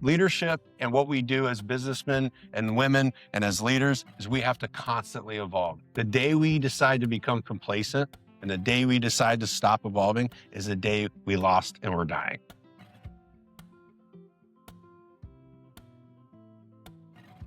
Leadership and what we do as businessmen and women and as leaders is we have to constantly evolve. The day we decide to become complacent and the day we decide to stop evolving is the day we lost and we're dying.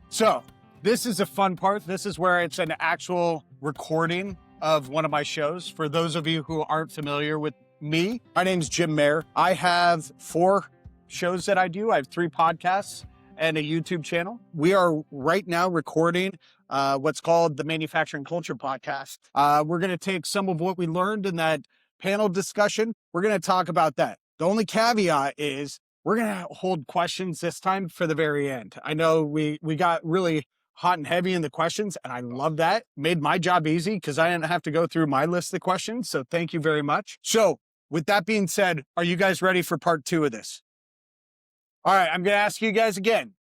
So this is a fun part. This is where it's an actual recording of one of my shows. For those of you who aren't familiar with me, my name's Jim Mayer. I have 4 shows that I do. I have 3 podcasts and a YouTube channel. We are right now recording what's called the Manufacturing Culture Podcast. We're going to take some of what we learned in that panel discussion. We're going to talk about that. The only caveat is we're going to hold questions this time for the very end. I know we got really hot and heavy in the questions, and I love that. Made my job easy because I didn't have to go through my list of questions. So thank you very much. So with that being said, are you guys ready for part 2 of this? All right, I'm going to ask you guys again.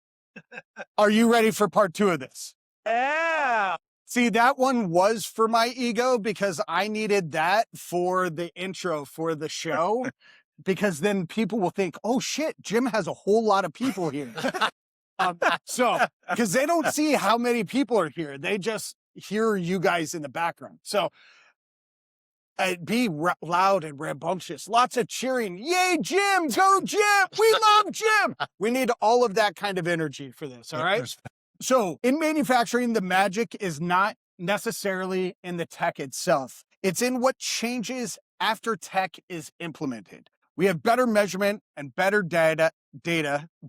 Are you ready for part 2 of this? Yeah. See, that one was for my ego because I needed that for the intro for the show, because then people will think, oh shit, Jim has a whole lot of people here. Because they don't see how many people are here. They just hear you guys in the background. So be loud and rambunctious. Lots of cheering. Yay, Jim! Go, Jim! We love Jim! We need all of that kind of energy for this, all right? So in manufacturing, the magic is not necessarily in the tech itself. It's in what changes after tech is implemented. We have better measurement and better data,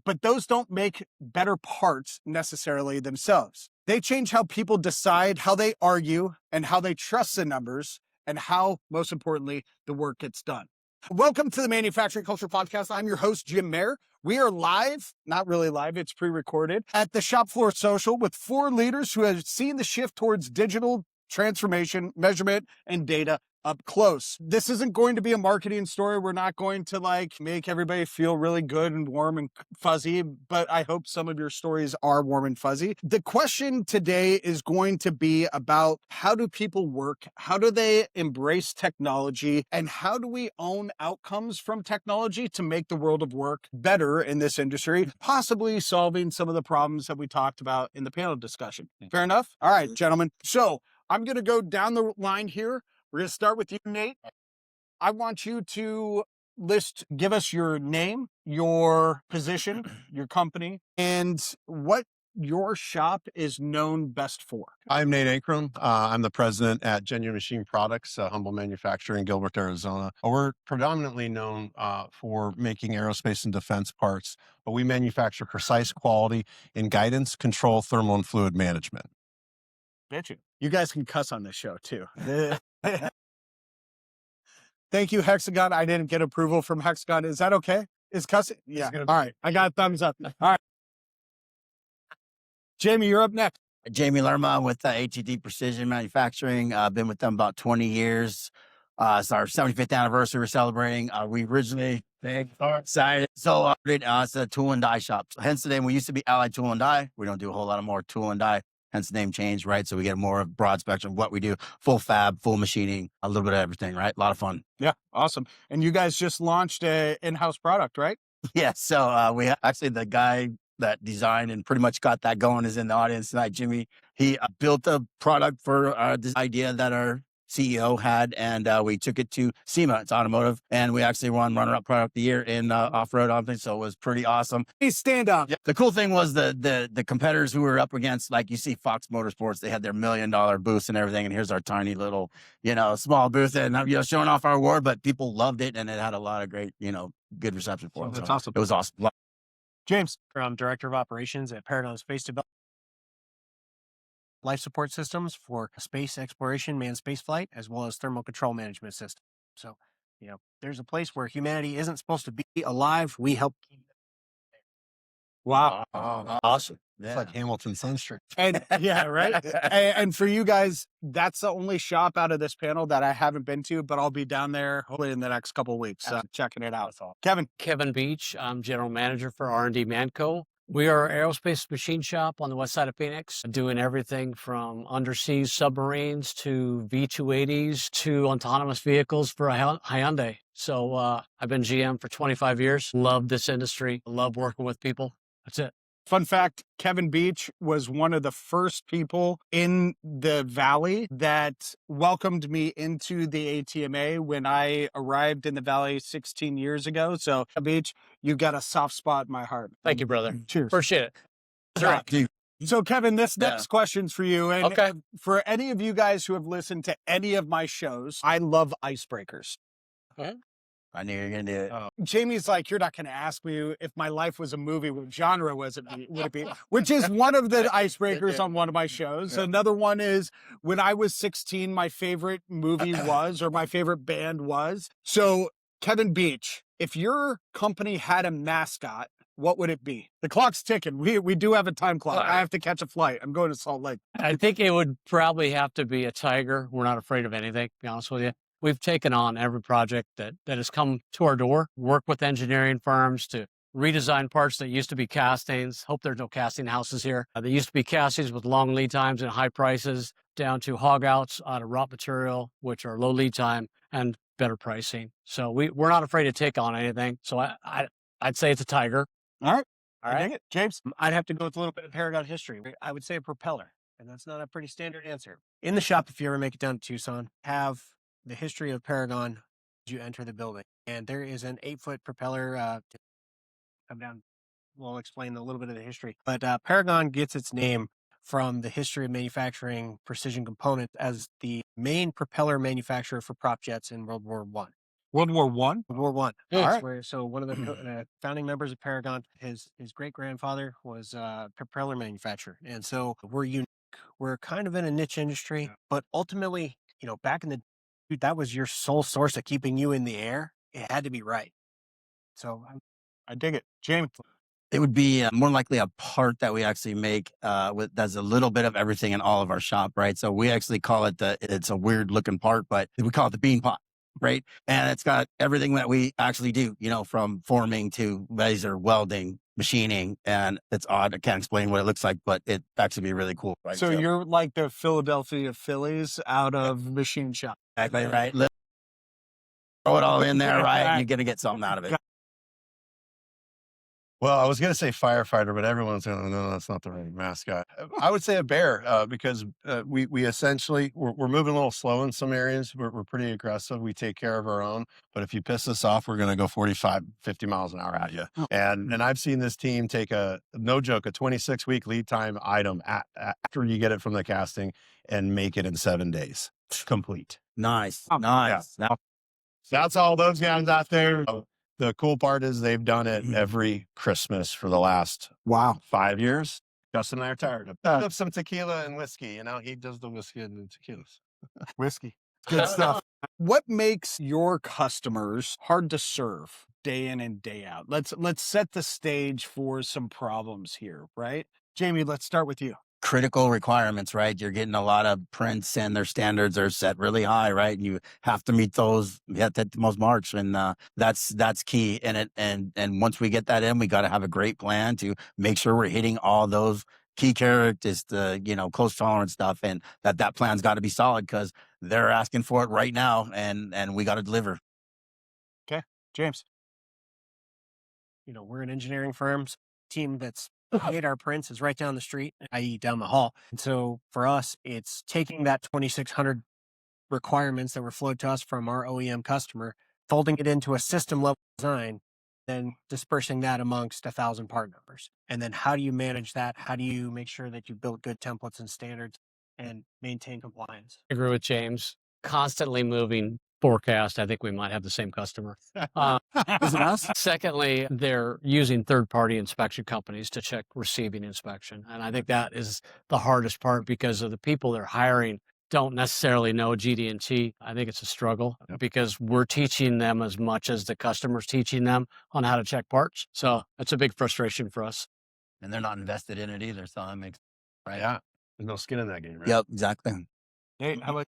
but those don't make better parts necessarily themselves. They change how people decide, how they argue, and how they trust the numbers, and how, most importantly, the work gets done. Welcome to the Manufacturing Culture Podcast. I'm your host, Jim Mayer. We are live, not really live, it's pre-recorded, at the Shop Floor Social with 4 leaders who have seen the shift towards digital transformation, measurement, and data up close. This isn't going to be a marketing story. We're not going to make everybody feel really good and warm and fuzzy, but I hope some of your stories are warm and fuzzy. The question today is going to be about how do people work? How do they embrace technology? And how do we own outcomes from technology to make the world of work better in this industry, possibly solving some of the problems that we talked about in the panel discussion. Fair enough? All right, gentlemen. So I'm going to go down the line here. We're going to start with you, Nate. I want you to give us your name, your position, your company, and what your shop is known best for. I'm Nate Ankrum. I'm the president at Genuine Machine Products, a humble manufacturer in Gilbert, Arizona. We're predominantly known for making aerospace and defense parts, but we manufacture precise quality in guidance, control, thermal, and fluid management. Bet you. You guys can cuss on this show too. Thank you, Hexagon. I didn't get approval from Hexagon. Is that okay? Is cussing? Yeah. All right. I got a thumbs up. All right. Jamie, you're up next. Jamie Lerma with ATD Precision Manufacturing. I've been with them about 20 years. It's our 75th anniversary we're celebrating. We originally excited. So it's a tool and die shop. Hence the name. We used to be Allied Tool and Die. We don't do a whole lot of more tool and die. Hence the name change, right? So we get more of broad spectrum of what we do, full fab, full machining, a little bit of everything, right? A lot of fun. Yeah, awesome. And you guys just launched an in-house product, right? Yeah. So we actually, the guy that designed and pretty much got that going is in the audience tonight, Jimmy. He built a product for this idea that our CEO had, and we took it to SEMA, it's automotive, and we actually won runner-up product of the year in off-road optics, so it was pretty awesome. Hey, stand up. Yeah. The cool thing was the competitors who we were up against, like you see Fox Motorsports, they had their $1 million booths and everything, and here's our tiny little, small booth, and showing off our award, but people loved it, and it had a lot of great, good reception for it. That's awesome. It was awesome. James. I'm Director of Operations at Paradigm Space Development. Life support systems for space exploration, manned space flight, as well as thermal control management system. So, there's a place where humanity isn't supposed to be alive. We help keep it. Wow. Awesome. Yeah. It's like Hamilton Sunstreet. And yeah, right. And for you guys, that's the only shop out of this panel that I haven't been to, but I'll be down there hopefully in the next couple of weeks, checking it out. Kevin Beach. I'm General Manager for R&D Manco. We are an aerospace machine shop on the west side of Phoenix, doing everything from undersea submarines to V-280s to autonomous vehicles for Hyundai. So I've been GM for 25 years. Love this industry. Love working with people. That's it. Fun fact, Kevin Beach was one of the first people in the Valley that welcomed me into the ATMA when I arrived in the Valley 16 years ago. So, Beach, you got a soft spot in my heart. Thank you, brother. Cheers. Appreciate it. Yeah. Drink. So, Kevin, this Yeah. next question's for you. And Okay. for any of you guys who have listened to any of my shows, I love icebreakers. I knew you were going to do it. Jamie's like, you're not going to ask me if my life was a movie, what genre would it be? Which is one of the icebreakers on one of my shows. Yeah. Another one is when I was 16, my favorite movie was, or my favorite band was. So, Kevin Beach, if your company had a mascot, what would it be? The clock's ticking. We do have a time clock. I have to catch a flight. I'm going to Salt Lake. I think it would probably have to be a tiger. We're not afraid of anything, to be honest with you. We've taken on every project that has come to our door, work with engineering firms to redesign parts that used to be castings. Hope there's no casting houses here. They used to be castings with long lead times and high prices, down to hog outs out of wrought material, which are low lead time and better pricing. So we're not afraid to take on anything. So I'd say it's a tiger. All right. All I dig right. it. James? I'd have to go with a little bit of Paragon history. I would say a propeller, and that's not a pretty standard answer. In the shop, if you ever make it down to Tucson, have the history of Paragon as you enter the building. And there is an 8-foot propeller. Come down. We'll explain a little bit of the history. But Paragon gets its name from the history of manufacturing precision components as the main propeller manufacturer for prop jets in World War I. World War One. World War One. All That's right. where, so one of the founding members of Paragon, his great grandfather was a propeller manufacturer, and so we're unique. We're kind of in a niche industry, but ultimately, back in the dude, that was your sole source of keeping you in the air. It had to be right. So I dig it. James? It would be more likely a part that we actually make with that's a little bit of everything in all of our shop, right? So we actually call it it's a weird looking part, but we call it the bean pot, right? And it's got everything that we actually do, from forming to laser welding, machining, and it's odd. I can't explain what it looks like, but it actually be really cool. Right? So you're like the Philadelphia Phillies out of machine shop. Exactly right. Throw it all in there, right? And you're gonna get something out of it. Well, I was going to say firefighter, but everyone's going, no, that's not the right mascot. I would say a bear because we essentially, we're moving a little slow in some areas. We're pretty aggressive. We take care of our own. But if you piss us off, we're going to go 45, 50 miles an hour at you. And I've seen this team take no joke, a 26-week lead time item after you get it from the casting and make it in 7 days. Complete. Nice. Yeah. That's all those guys out there. The cool part is they've done it every Christmas for the last 5 years. Justin and I are tired of some tequila and whiskey. He does the whiskey and the tequilas. Whiskey. Good stuff. What makes your customers hard to serve day in and day out? Let's set the stage for some problems here, right? Jamie, let's start with you. Critical requirements, right? You're getting a lot of prints and their standards are set really high, right? And you have to meet those. You have to hit the most marks, and that's key in it. And once we get that in, we got to have a great plan to make sure we're hitting all those key characters, the close tolerance stuff, and that plan's got to be solid because they're asking for it right now, and we got to deliver. Okay, James. We're an engineering firm team that's made our prints is right down the street, i.e. down the hall. And so for us, it's taking that 2,600 requirements that were flowed to us from our OEM customer, folding it into a system level design, then dispersing that amongst 1,000 part numbers. And then how do you manage that? How do you make sure that you build good templates and standards and maintain compliance? I agree with James. Constantly moving forecast. I think we might have the same customer. Is it us? Secondly, they're using third-party inspection companies to check receiving inspection. And I think that is the hardest part because of the people they're hiring don't necessarily know GD&T. I think it's a struggle because we're teaching them as much as the customer's teaching them on how to check parts. So it's a big frustration for us. And they're not invested in it either. So that makes right. Yeah. There's no skin in that game, right? Yep, exactly. Hey, how about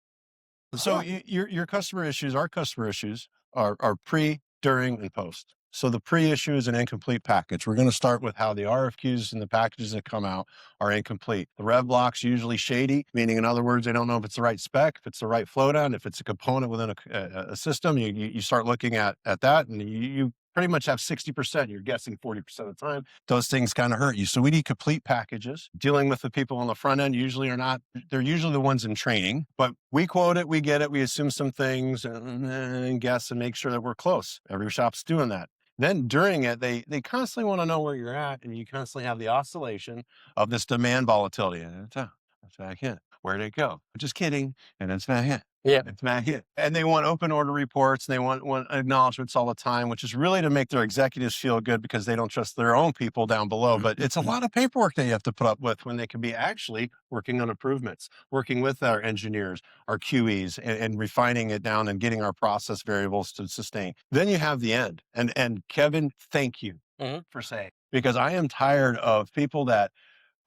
So your customer issues, our customer issues are pre, during, and post. So the pre-issue is an incomplete package. We're going to start with how the RFQs and the packages that come out are incomplete. The rev block's usually shady, meaning in other words, they don't know if it's the right spec, if it's the right flow down, if it's a component within a system. You start looking at that, and you pretty much have 60%. You're guessing 40% of the time. Those things kind of hurt you. So we need complete packages. Dealing with the people on the front end usually are not, they're usually the ones in training, but we quote it, we get it, we assume some things and guess and make sure that we're close. Every shop's doing that. Then during it, they constantly want to know where you're at, and you constantly have the oscillation of this demand volatility. And it's back in. Where'd it go? Just kidding. And it's back in. Yeah. It's back in. And they want open order reports, and they want acknowledgments all the time, which is really to make their executives feel good because they don't trust their own people down below. But it's a lot of paperwork that you have to put up with when they can be actually working on improvements, working with our engineers, our QEs, and refining it down and getting our process variables to sustain. Then you have the end. And Kevin, thank you for saying, because I am tired of people that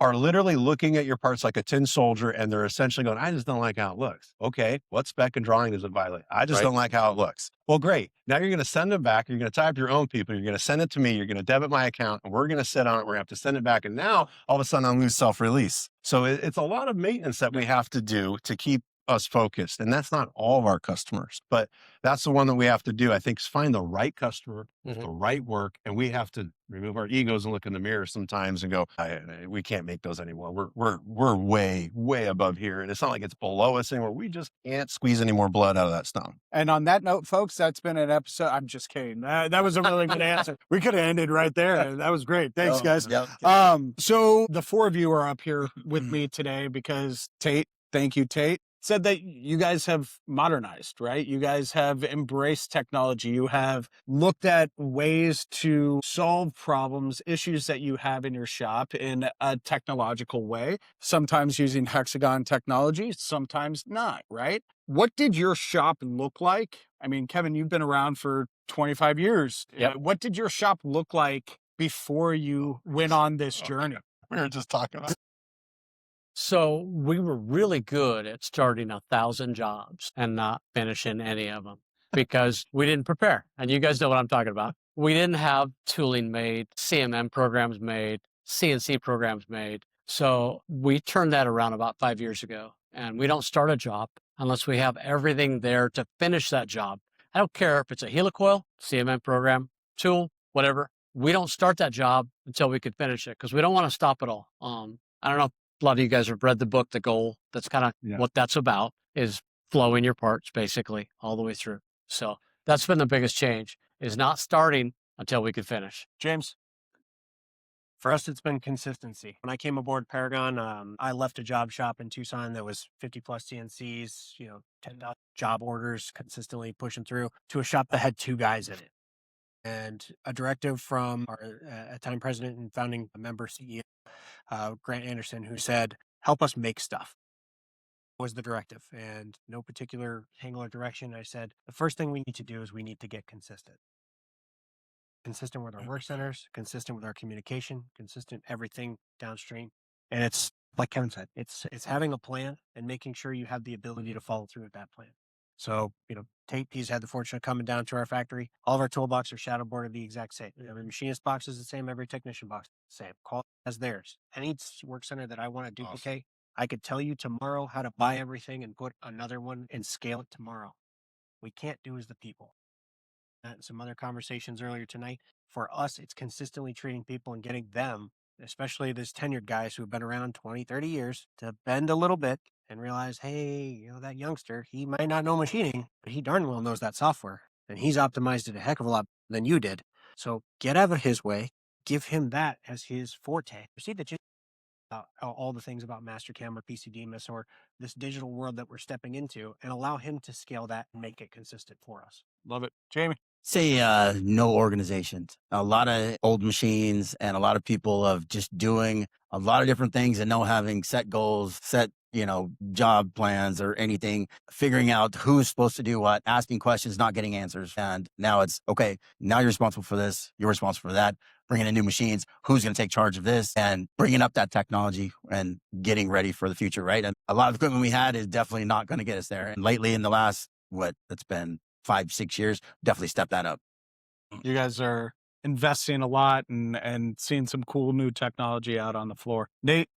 are literally looking at your parts like a tin soldier, and they're essentially going, I just don't like how it looks. Okay, what spec and drawing does it violate? I just don't like how it looks. Well, great. Now you're going to send it back. You're going to type your own people. You're going to send it to me. You're going to debit my account, and we're going to sit on it. We're going to have to send it back. And now all of a sudden I lose self-release. So it's a lot of maintenance that we have to do to keep us focused. And that's not all of our customers, but that's the one that we have to do. I think is find the right customer, the right work. And we have to remove our egos and look in the mirror sometimes and go, we can't make those anymore. We're way, way above here. And it's not like it's below us anymore. We just can't squeeze any more blood out of that stone. And on that note, folks, that's been an episode. I'm just kidding. That was a really good answer. We could have ended right there. That was great. Thanks, guys. Yep. So the four of you are up here with me today because Tate, thank you, Tate, said that you guys have modernized, right? You guys have embraced technology. You have looked at ways to solve problems, issues that you have in your shop in a technological way, sometimes using Hexagon technology, sometimes not, right? What did your shop look like? I mean, Kevin, you've been around for 25 years. Yep. What did your shop look like before you went on this journey? We were just talking about. So we were really good at starting 1,000 jobs and not finishing any of them because we didn't prepare. And you guys know what I'm talking about. We didn't have tooling made, CMM programs made, CNC programs made. So we turned that around about 5 years ago. And we don't start a job unless we have everything there to finish that job. I don't care if it's a helicoil, CMM program, tool, whatever. We don't start that job until we can finish it because we don't want to stop it all. I don't know. A lot of you guys have read the book, The Goal. That's kind of what that's about, is flowing your parts basically all the way through. So that's been the biggest change, is not starting until we could finish. James? For us, it's been consistency. When I came aboard Paragon, I left a job shop in Tucson that was 50 plus CNCs, 10,000 job orders consistently pushing through, to a shop that had 2 guys in it. And a directive from our at time president and founding member CEO, Grant Anderson, who said, help us make stuff, was the directive, and no particular angle or direction. I said, the first thing we need to do is we need to get consistent with our work centers, consistent with our communication, consistent everything downstream. And it's like Kevin said, it's having a plan and making sure you have the ability to follow through with that plan. So, Tate, he's had the fortune of coming down to our factory. All of our toolboxes are shadowboarded the exact same. Every machinist box is the same. Every technician box is the same. Call it as theirs. Any work center that I want to duplicate, I could tell you tomorrow how to buy everything and put another one and scale it tomorrow. We can't do as the people. And some other conversations earlier tonight. For us, it's consistently treating people and getting them, especially these tenured guys who have been around 20, 30 years, to bend a little bit and realize, hey, that youngster, he might not know machining, but he darn well knows that software. And he's optimized it a heck of a lot than you did. So get out of his way, give him that as his forte. Proceed to all the things about Mastercam or PCDMIS or this digital world that we're stepping into, and allow him to scale that and make it consistent for us. Love it. Jamie? Say no organizations, a lot of old machines, and a lot of people of just doing a lot of different things and no having set goals, set job plans or anything, figuring out who's supposed to do what, asking questions, not getting answers. And now it's, okay, now you're responsible for this, you're responsible for that, bringing in new machines, who's going to take charge of this, and bringing up that technology and getting ready for the future, right? And a lot of equipment we had is definitely not going to get us there. And lately in the last, it's been 5-6 years, definitely step that up. You guys are investing a lot and seeing some cool new technology out on the floor. Nate?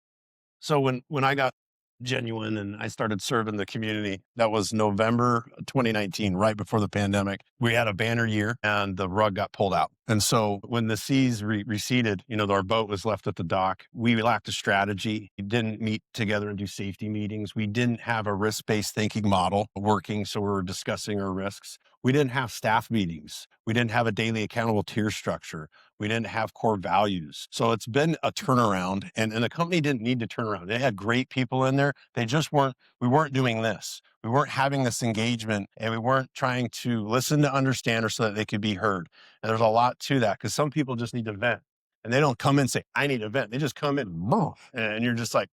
So when I got Genuine and I started serving the community, that was November 2019, right before the pandemic. We had a banner year and the rug got pulled out. And so when the seas receded, our boat was left at the dock. We lacked a strategy. We didn't meet together and do safety meetings. We didn't have a risk-based thinking model working. So we were discussing our risks. We didn't have staff meetings. We didn't have a daily accountable tier structure. We didn't have core values. So it's been a turnaround, and the company didn't need to turn around. They had great people in there. They just we weren't doing this. We weren't having this engagement, and we weren't trying to listen to understand or so that they could be heard. And there's a lot to that because some people just need to vent, and they don't come in and say, I need to vent. They just come in and you're just like,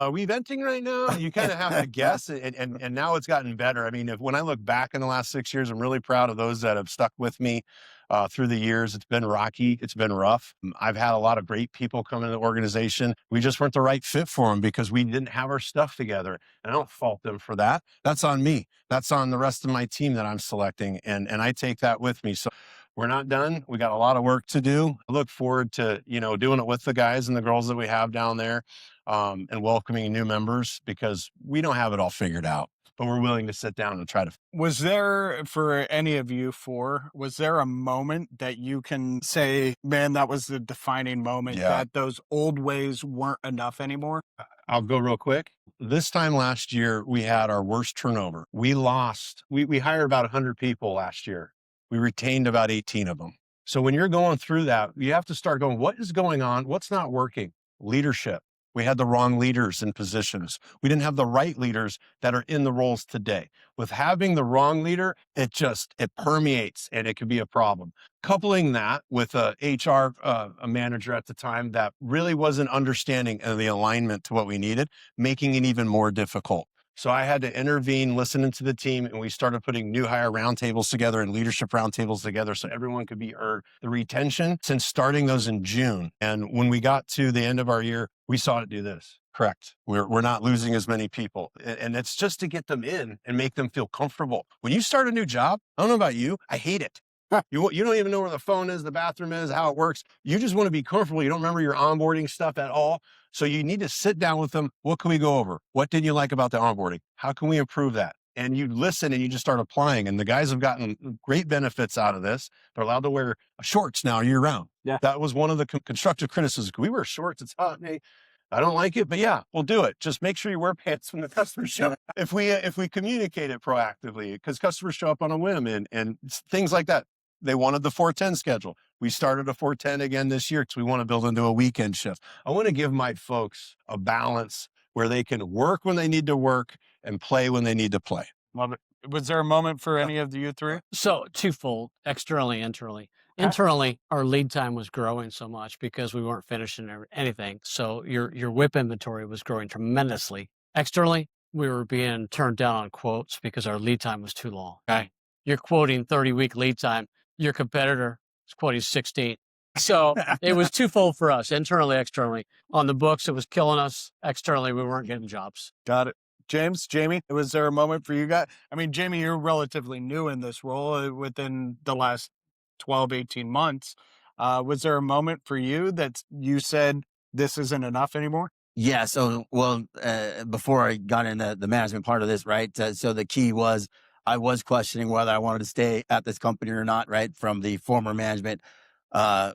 are we venting right now? You kind of have to guess. And now it's gotten better. I mean, when I look back in the last 6 years, I'm really proud of those that have stuck with me through the years. It's been rocky. It's been rough. I've had a lot of great people come into the organization. We just weren't the right fit for them because we didn't have our stuff together. And I don't fault them for that. That's on me. That's on the rest of my team that I'm selecting. And I take that with me. So we're not done. We got a lot of work to do. I look forward to, doing it with the guys and the girls that we have down there, and welcoming new members because we don't have it all figured out, but we're willing to sit down and try to. Was there, for any of you four, was there a moment that you can say, man, that was the defining moment, that those old ways weren't enough anymore? I'll go real quick. This time last year, we had our worst turnover. We hired about 100 people last year. We retained about 18 of them. So when you're going through that, you have to start going, what is going on? What's not working? Leadership. We had the wrong leaders in positions. We didn't have the right leaders that are in the roles today. With having the wrong leader, it permeates and it could be a problem. Coupling that with a a manager at the time that really wasn't understanding of the alignment to what we needed, making it even more difficult. So I had to intervene, listen to the team, and we started putting new hire roundtables together and leadership roundtables together so everyone could be heard. The retention, since starting those in June, and when we got to the end of our year, we saw it do this. Correct. We're not losing as many people. And it's just to get them in and make them feel comfortable. When you start a new job, I don't know about you, I hate it. You don't even know where the phone is, the bathroom is, how it works. You just want to be comfortable. You don't remember your onboarding stuff at all. So you need to sit down with them. What can we go over? What did you like about the onboarding? How can we improve that? And you listen and you just start applying. And the guys have gotten great benefits out of this. They're allowed to wear shorts now year round. Yeah. That was one of the constructive criticisms. We wear shorts. It's hot. Hey, I don't like it, but yeah, we'll do it. Just make sure you wear pants when the customers show up. If we communicate it proactively, because customers show up on a whim and things like that. They wanted the 410 schedule. We started a 410 again this year because we want to build into a weekend shift. I want to give my folks a balance where they can work when they need to work and play when they need to play. Love it. Was there a moment for any of you three? So twofold, externally, internally. Internally, our lead time was growing so much because we weren't finishing anything. So your WIP inventory was growing tremendously. Externally, we were being turned down on quotes because our lead time was too long. Okay. You're quoting 30-week lead time. Your competitor is quoting 16. So it was twofold for us, internally, externally. On the books, it was killing us. Externally, we weren't getting jobs. Got it. Jamie, was there a moment for you guys? I mean, Jamie, you're relatively new in this role within the last 12, 18 months. Was there a moment for you that you said, this isn't enough anymore? Yeah. So, before I got into the management part of this, right? So the key was I was questioning whether I wanted to stay at this company or not, right? From the former management,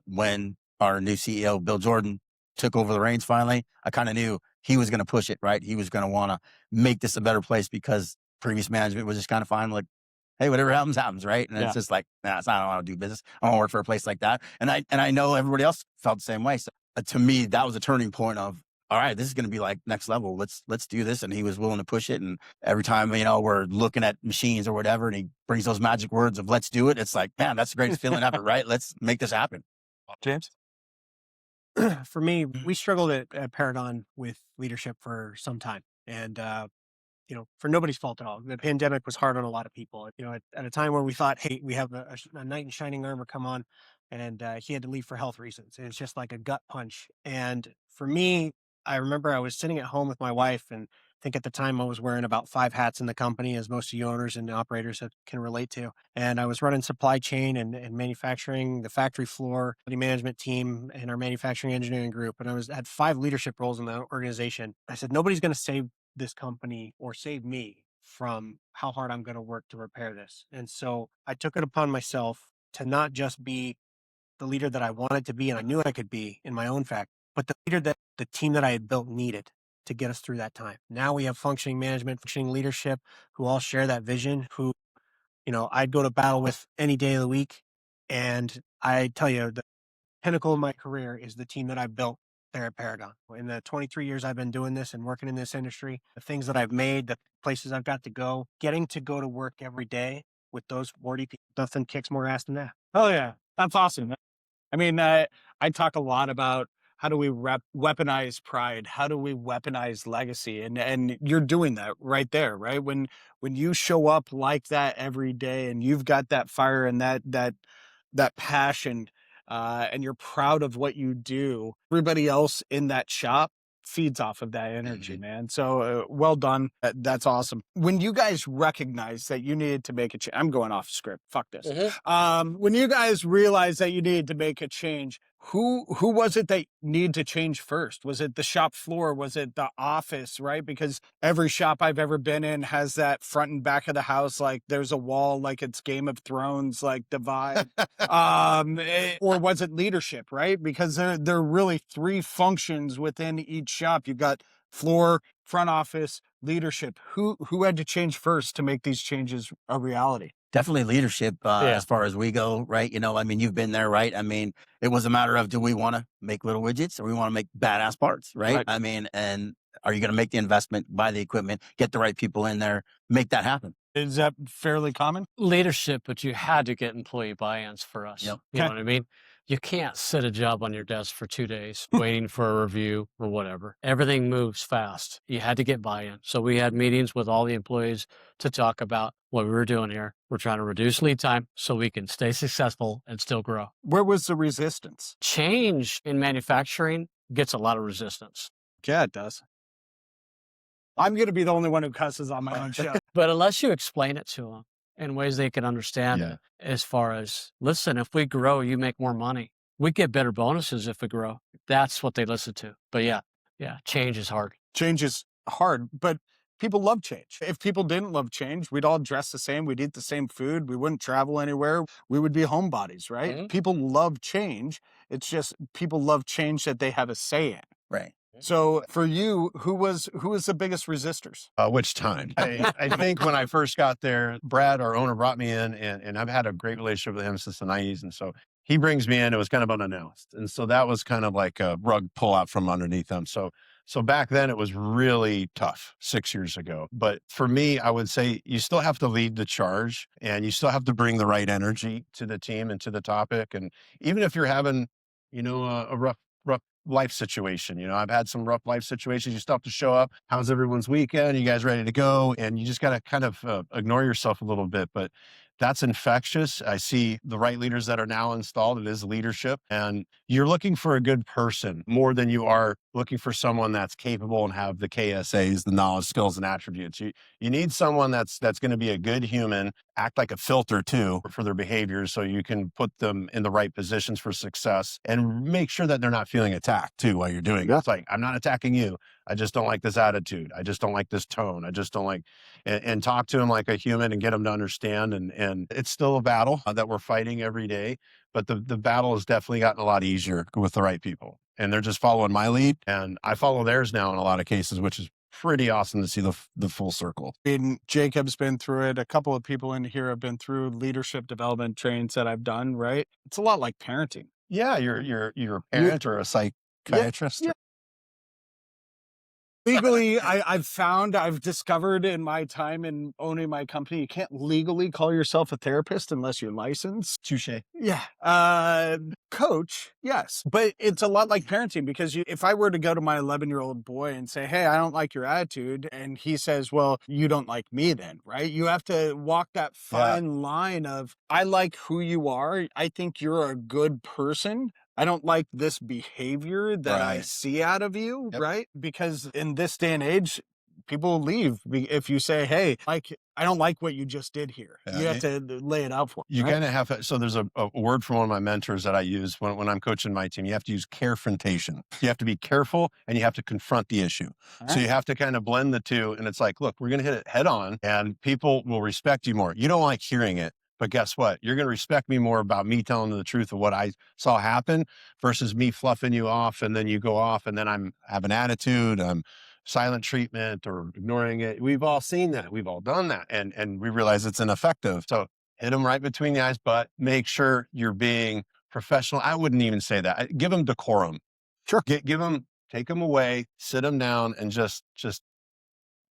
when our new CEO, Bill Jordan, took over the reins finally, I kind of knew he was going to push it, right? He was going to want to make this a better place because previous management was just kind of fine, like, hey, whatever happens, happens, right? And it's just like, nah, I don't want to do business. I want to work for a place like that. And I know everybody else felt the same way. So to me, that was a turning point of, all right, this is going to be like next level. Let's do this. And he was willing to push it. And every time, we're looking at machines or whatever, and he brings those magic words of let's do it. It's like, man, that's the greatest feeling ever, right? Let's make this happen. James? For me, we struggled at Paragon with leadership for some time. And, for nobody's fault at all. The pandemic was hard on a lot of people. At a time where we thought, hey, we have a knight in shining armor come on, and he had to leave for health reasons. It's just like a gut punch. And for me, I remember I was sitting at home with my wife, and I think at the time I was wearing about 5 hats in the company, as most of you owners and operators can relate to. And I was running supply chain and manufacturing, the factory floor, the management team, and our manufacturing engineering group. And I had 5 leadership roles in the organization. I said, nobody's going to save this company or save me from how hard I'm going to work to repair this. And so I took it upon myself to not just be the leader that I wanted to be and I knew I could be in my own factory, but the leader that the team that I had built needed to get us through that time. Now we have functioning management, functioning leadership who all share that vision, who, I'd go to battle with any day of the week. And I tell you, the pinnacle of my career is the team that I built there at Paragon. In the 23 years I've been doing this and working in this industry, the things that I've made, the places I've got to go, getting to go to work every day with those 40 people, nothing kicks more ass than that. Oh yeah, that's awesome. I mean, I talk a lot about how do we weaponize pride? How do we weaponize legacy? And you're doing that right there, right? When you show up like that every day, and you've got that fire and that passion, and you're proud of what you do, everybody else in that shop feeds off of that energy, man. So well done. That's awesome. When you guys recognized that you needed to make a change, I'm going off script. Fuck this. When you guys realized that you needed to make a change, who was it that needed to change first? Was it the shop floor? Was it the office? Right? Because every shop I've ever been in has that front and back of the house, like there's a wall, like it's Game of Thrones, like divide. Or was it leadership? Right? Because there are really three functions within each shop. You've got floor, front office, leadership. Who had to change first to make these changes a reality? Definitely leadership as far as we go, right? I mean, you've been there, right? I mean, it was a matter of, do we want to make little widgets or we want to make badass parts, right? I mean, and are you going to make the investment, buy the equipment, get the right people in there, make that happen? Is that fairly common? Leadership, but you had to get employee buy-ins for us. Yep. You know what I mean? You can't sit a job on your desk for 2 days waiting for a review or whatever. Everything moves fast. You had to get buy-in. So we had meetings with all the employees to talk about what we were doing here. We're trying to reduce lead time so we can stay successful and still grow. Where was the resistance? Change in manufacturing gets a lot of resistance. Yeah, it does. I'm going to be the only one who cusses on my own show. But unless you explain it to them in ways they can understand, as far as, listen, if we grow, you make more money. We get better bonuses if we grow. That's what they listen to. But yeah, change is hard. Change is hard, but people love change. If people didn't love change, we'd all dress the same. We'd eat the same food. We wouldn't travel anywhere. We would be homebodies, right? Mm-hmm. People love change. It's just people love change that they have a say in. Right. So for you, who was the biggest resistors? Which time? I think when I first got there, Brad, our owner, brought me in, and I've had a great relationship with him since the 90s. And so he brings me in. It was kind of unannounced. And so that was kind of like a rug pull out from underneath him. So back then it was really tough 6 years ago. But for me, I would say you still have to lead the charge and you still have to bring the right energy to the team and to the topic. And even if you're having, a rough life situation, I've had some rough life situations. You still have to show up. How's everyone's weekend? You guys ready to go? And you just got to kind of ignore yourself a little bit. But that's infectious. I see the right leaders that are now installed. It is leadership. And you're looking for a good person more than you are looking for someone that's capable and have the KSAs, the knowledge, skills, and attributes. You need someone that's going to be a good human, act like a filter too for their behaviors so you can put them in the right positions for success and make sure that they're not feeling attacked too while you're doing it. It's like, I'm not attacking you. I just don't like this attitude. I just don't like this tone. I just don't like, and talk to them like a human and get them to understand. And it's still a battle that we're fighting every day, but the battle has definitely gotten a lot easier with the right people. And they're just following my lead and I follow theirs now in a lot of cases, which is pretty awesome to see the full circle. And Jacob's been through it. A couple of people in here have been through leadership development trainings that I've done, right? It's a lot like parenting. Yeah, you're a parent or a psychiatrist. Yeah. Legally, I've discovered in my time in owning my company, you can't legally call yourself a therapist unless you're licensed. Touche. Yeah. Coach, yes. But it's a lot like parenting because if I were to go to my 11-year-old boy and say, hey, I don't like your attitude, and he says, well, you don't like me then, right? You have to walk that fine line of, I like who you are. I think you're a good person. I don't like this behavior that I see out of you, right? Because in this day and age, people leave if you say, hey, I don't like what you just did here. You have to lay it out for them. You kind of have to, so there's a word from one of my mentors that I use when I'm coaching my team. You have to use carefrontation. You have to be careful and you have to confront the issue. So you have to kind of blend the two. And it's like, look, we're going to hit it head on and people will respect you more. You don't like hearing it, But guess what? You're going to respect me more about me telling the truth of what I saw happen versus me fluffing you off. And then you go off and then I'm have an attitude. I'm silent treatment or ignoring it. We've all seen that. We've all done that. And we realize it's ineffective. So hit them right between the eyes, but make sure you're being professional. I wouldn't even say that. Give them decorum. Sure. Give them, take them away, sit them down, and just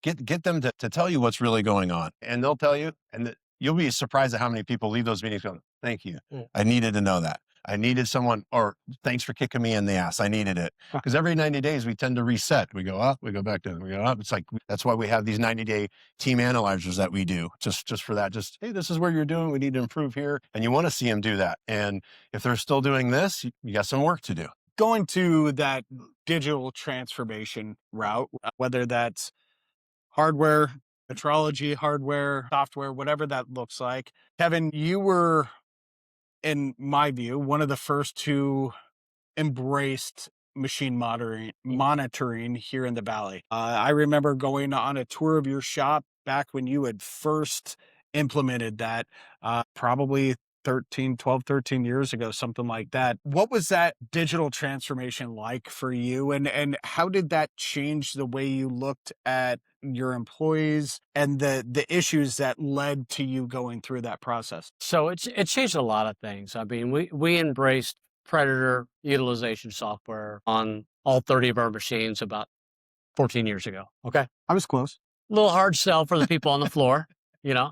get them to tell you what's really going on. And they'll tell you, and you'll be surprised at how many people leave those meetings going, thank you. I needed to know that. I needed someone, or thanks for kicking me in the ass. I needed it. Because every 90 days we tend to reset. We go up, we go back down, we go up. It's like, that's why we have these 90-day team analyzers that we do just for that. Just, hey, this is where you're doing. We need to improve here. And you want to see them do that. And if they're still doing this, you got some work to do. Going to that digital transformation route, whether that's hardware, metrology, hardware, software, whatever that looks like. Kevin, you were, in my view, one of the first who embraced machine monitoring here in the Valley. I remember going on a tour of your shop back when you had first implemented that, probably 12, 13 years ago, something like that. What was that digital transformation like for you? And how did that change the way you looked at your employees and the issues that led to you going through that process? So it changed a lot of things. I mean, we embraced Predator utilization software on all 30 of our machines about 14 years ago. Okay. I was close. A little hard sell for the people on the floor, you know.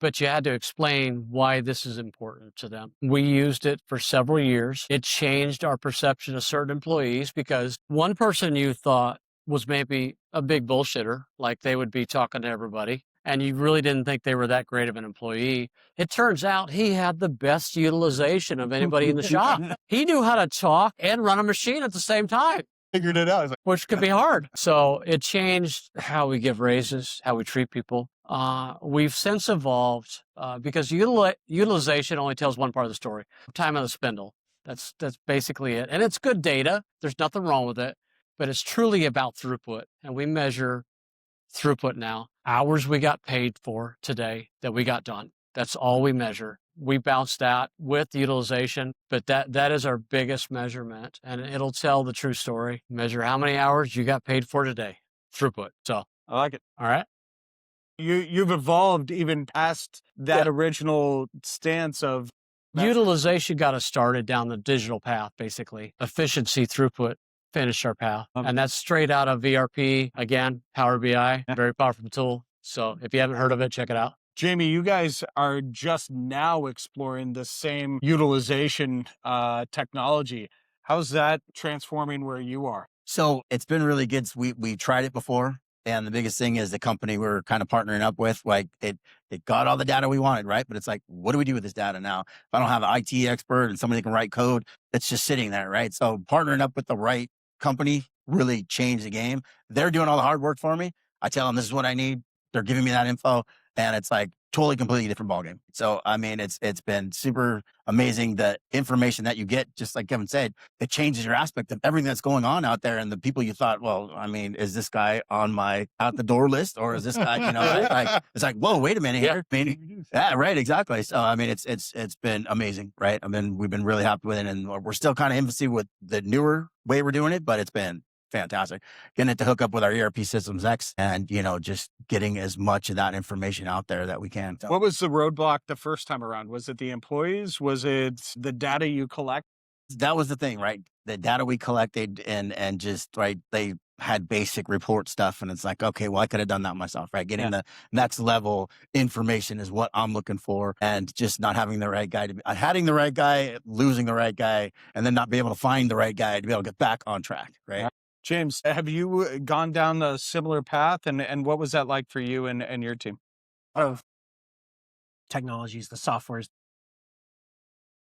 But you had to explain why this is important to them. We used it for several years. It changed our perception of certain employees because one person you thought was maybe a big bullshitter, like they would be talking to everybody, and you really didn't think they were that great of an employee. It turns out he had the best utilization of anybody in the shop. He knew how to talk and run a machine at the same time. Figured it out. Which could be hard. So it changed how we give raises, how we treat people. We've since evolved because utilization only tells one part of the story. Time of the spindle. That's basically it. And it's good data. There's nothing wrong with it. But it's truly about throughput. And we measure throughput now. Hours we got paid for today that we got done. That's all we measure. We bounce that with utilization, but that is our biggest measurement, and it'll tell the true story. Measure how many hours you got paid for today, throughput. So I like it. All right. You've evolved even past that original stance of utilization got us started down the digital path, basically. Efficiency, throughput finished our path. And that's straight out of VRP, again, Power BI, very powerful tool. So if you haven't heard of it, check it out. Jamie, you guys are just now exploring the same utilization technology. How's that transforming where you are? So it's been really good. We tried it before. And the biggest thing is the company we're kind of partnering up with, like it got all the data we wanted, right? But it's like, what do we do with this data now? If I don't have an IT expert and somebody that can write code, it's just sitting there, right? So partnering up with the right company really changed the game. They're doing all the hard work for me. I tell them this is what I need. They're giving me that info. And it's like totally, completely different ballgame. So, I mean, it's been super amazing. The information that you get, just like Kevin said, it changes your aspect of everything that's going on out there. And the people you thought, well, I mean, is this guy on my out the door list, or is this guy, you know, it's like, whoa, wait a minute here. I mean, yeah, right, exactly. So, I mean, it's been amazing, right? I mean, we've been really happy with it, and we're still kind of infancy with the newer way we're doing it, but it's been fantastic. Getting it to hook up with our ERP systems X, and, you know, just getting as much of that information out there that we can. What was the roadblock the first time around? Was it the employees? Was it the data you collect? That was the thing, right? The data we collected and just, right, they had basic report stuff, and it's like, okay, well, I could have done that myself, right? Getting the next level information is what I'm looking for, and just not having the right guy having the right guy, losing the right guy, and then not be able to find the right guy to be able to get back on track, right? Yeah. James, have you gone down a similar path, and what was that like for you and your team? Of technologies, the softwares,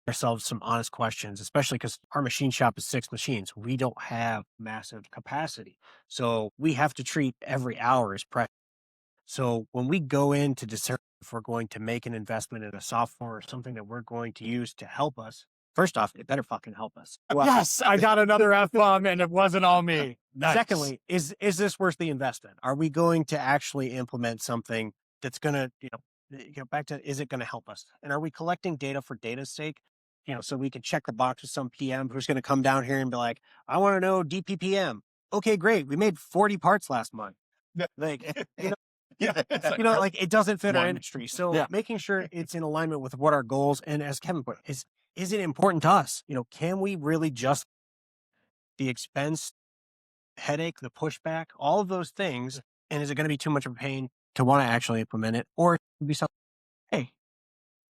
ourselves some honest questions, especially because our machine shop is 6 machines. We don't have massive capacity. So we have to treat every hour as precious. So when we go in to discern if we're going to make an investment in a software or something that we're going to use to help us, first off, it better fucking help us. Well, yes, I got another F-bomb, and it wasn't all me. Nice. Secondly, is this worth the investment? Are we going to actually implement something that's going to, back to, is it going to help us? And are we collecting data for data's sake? So we can check the box with some PM who's going to come down here and be like, I want to know DPPM. Okay, great. We made 40 parts last month. Like, Yeah, like it doesn't fit our One. industry. So making sure it's in alignment with what our goals, and as Kevin put, is it important to us? Can we really just the expense, headache, the pushback, all of those things, and is it going to be too much of a pain to want to actually implement it, or it could be something? Hey,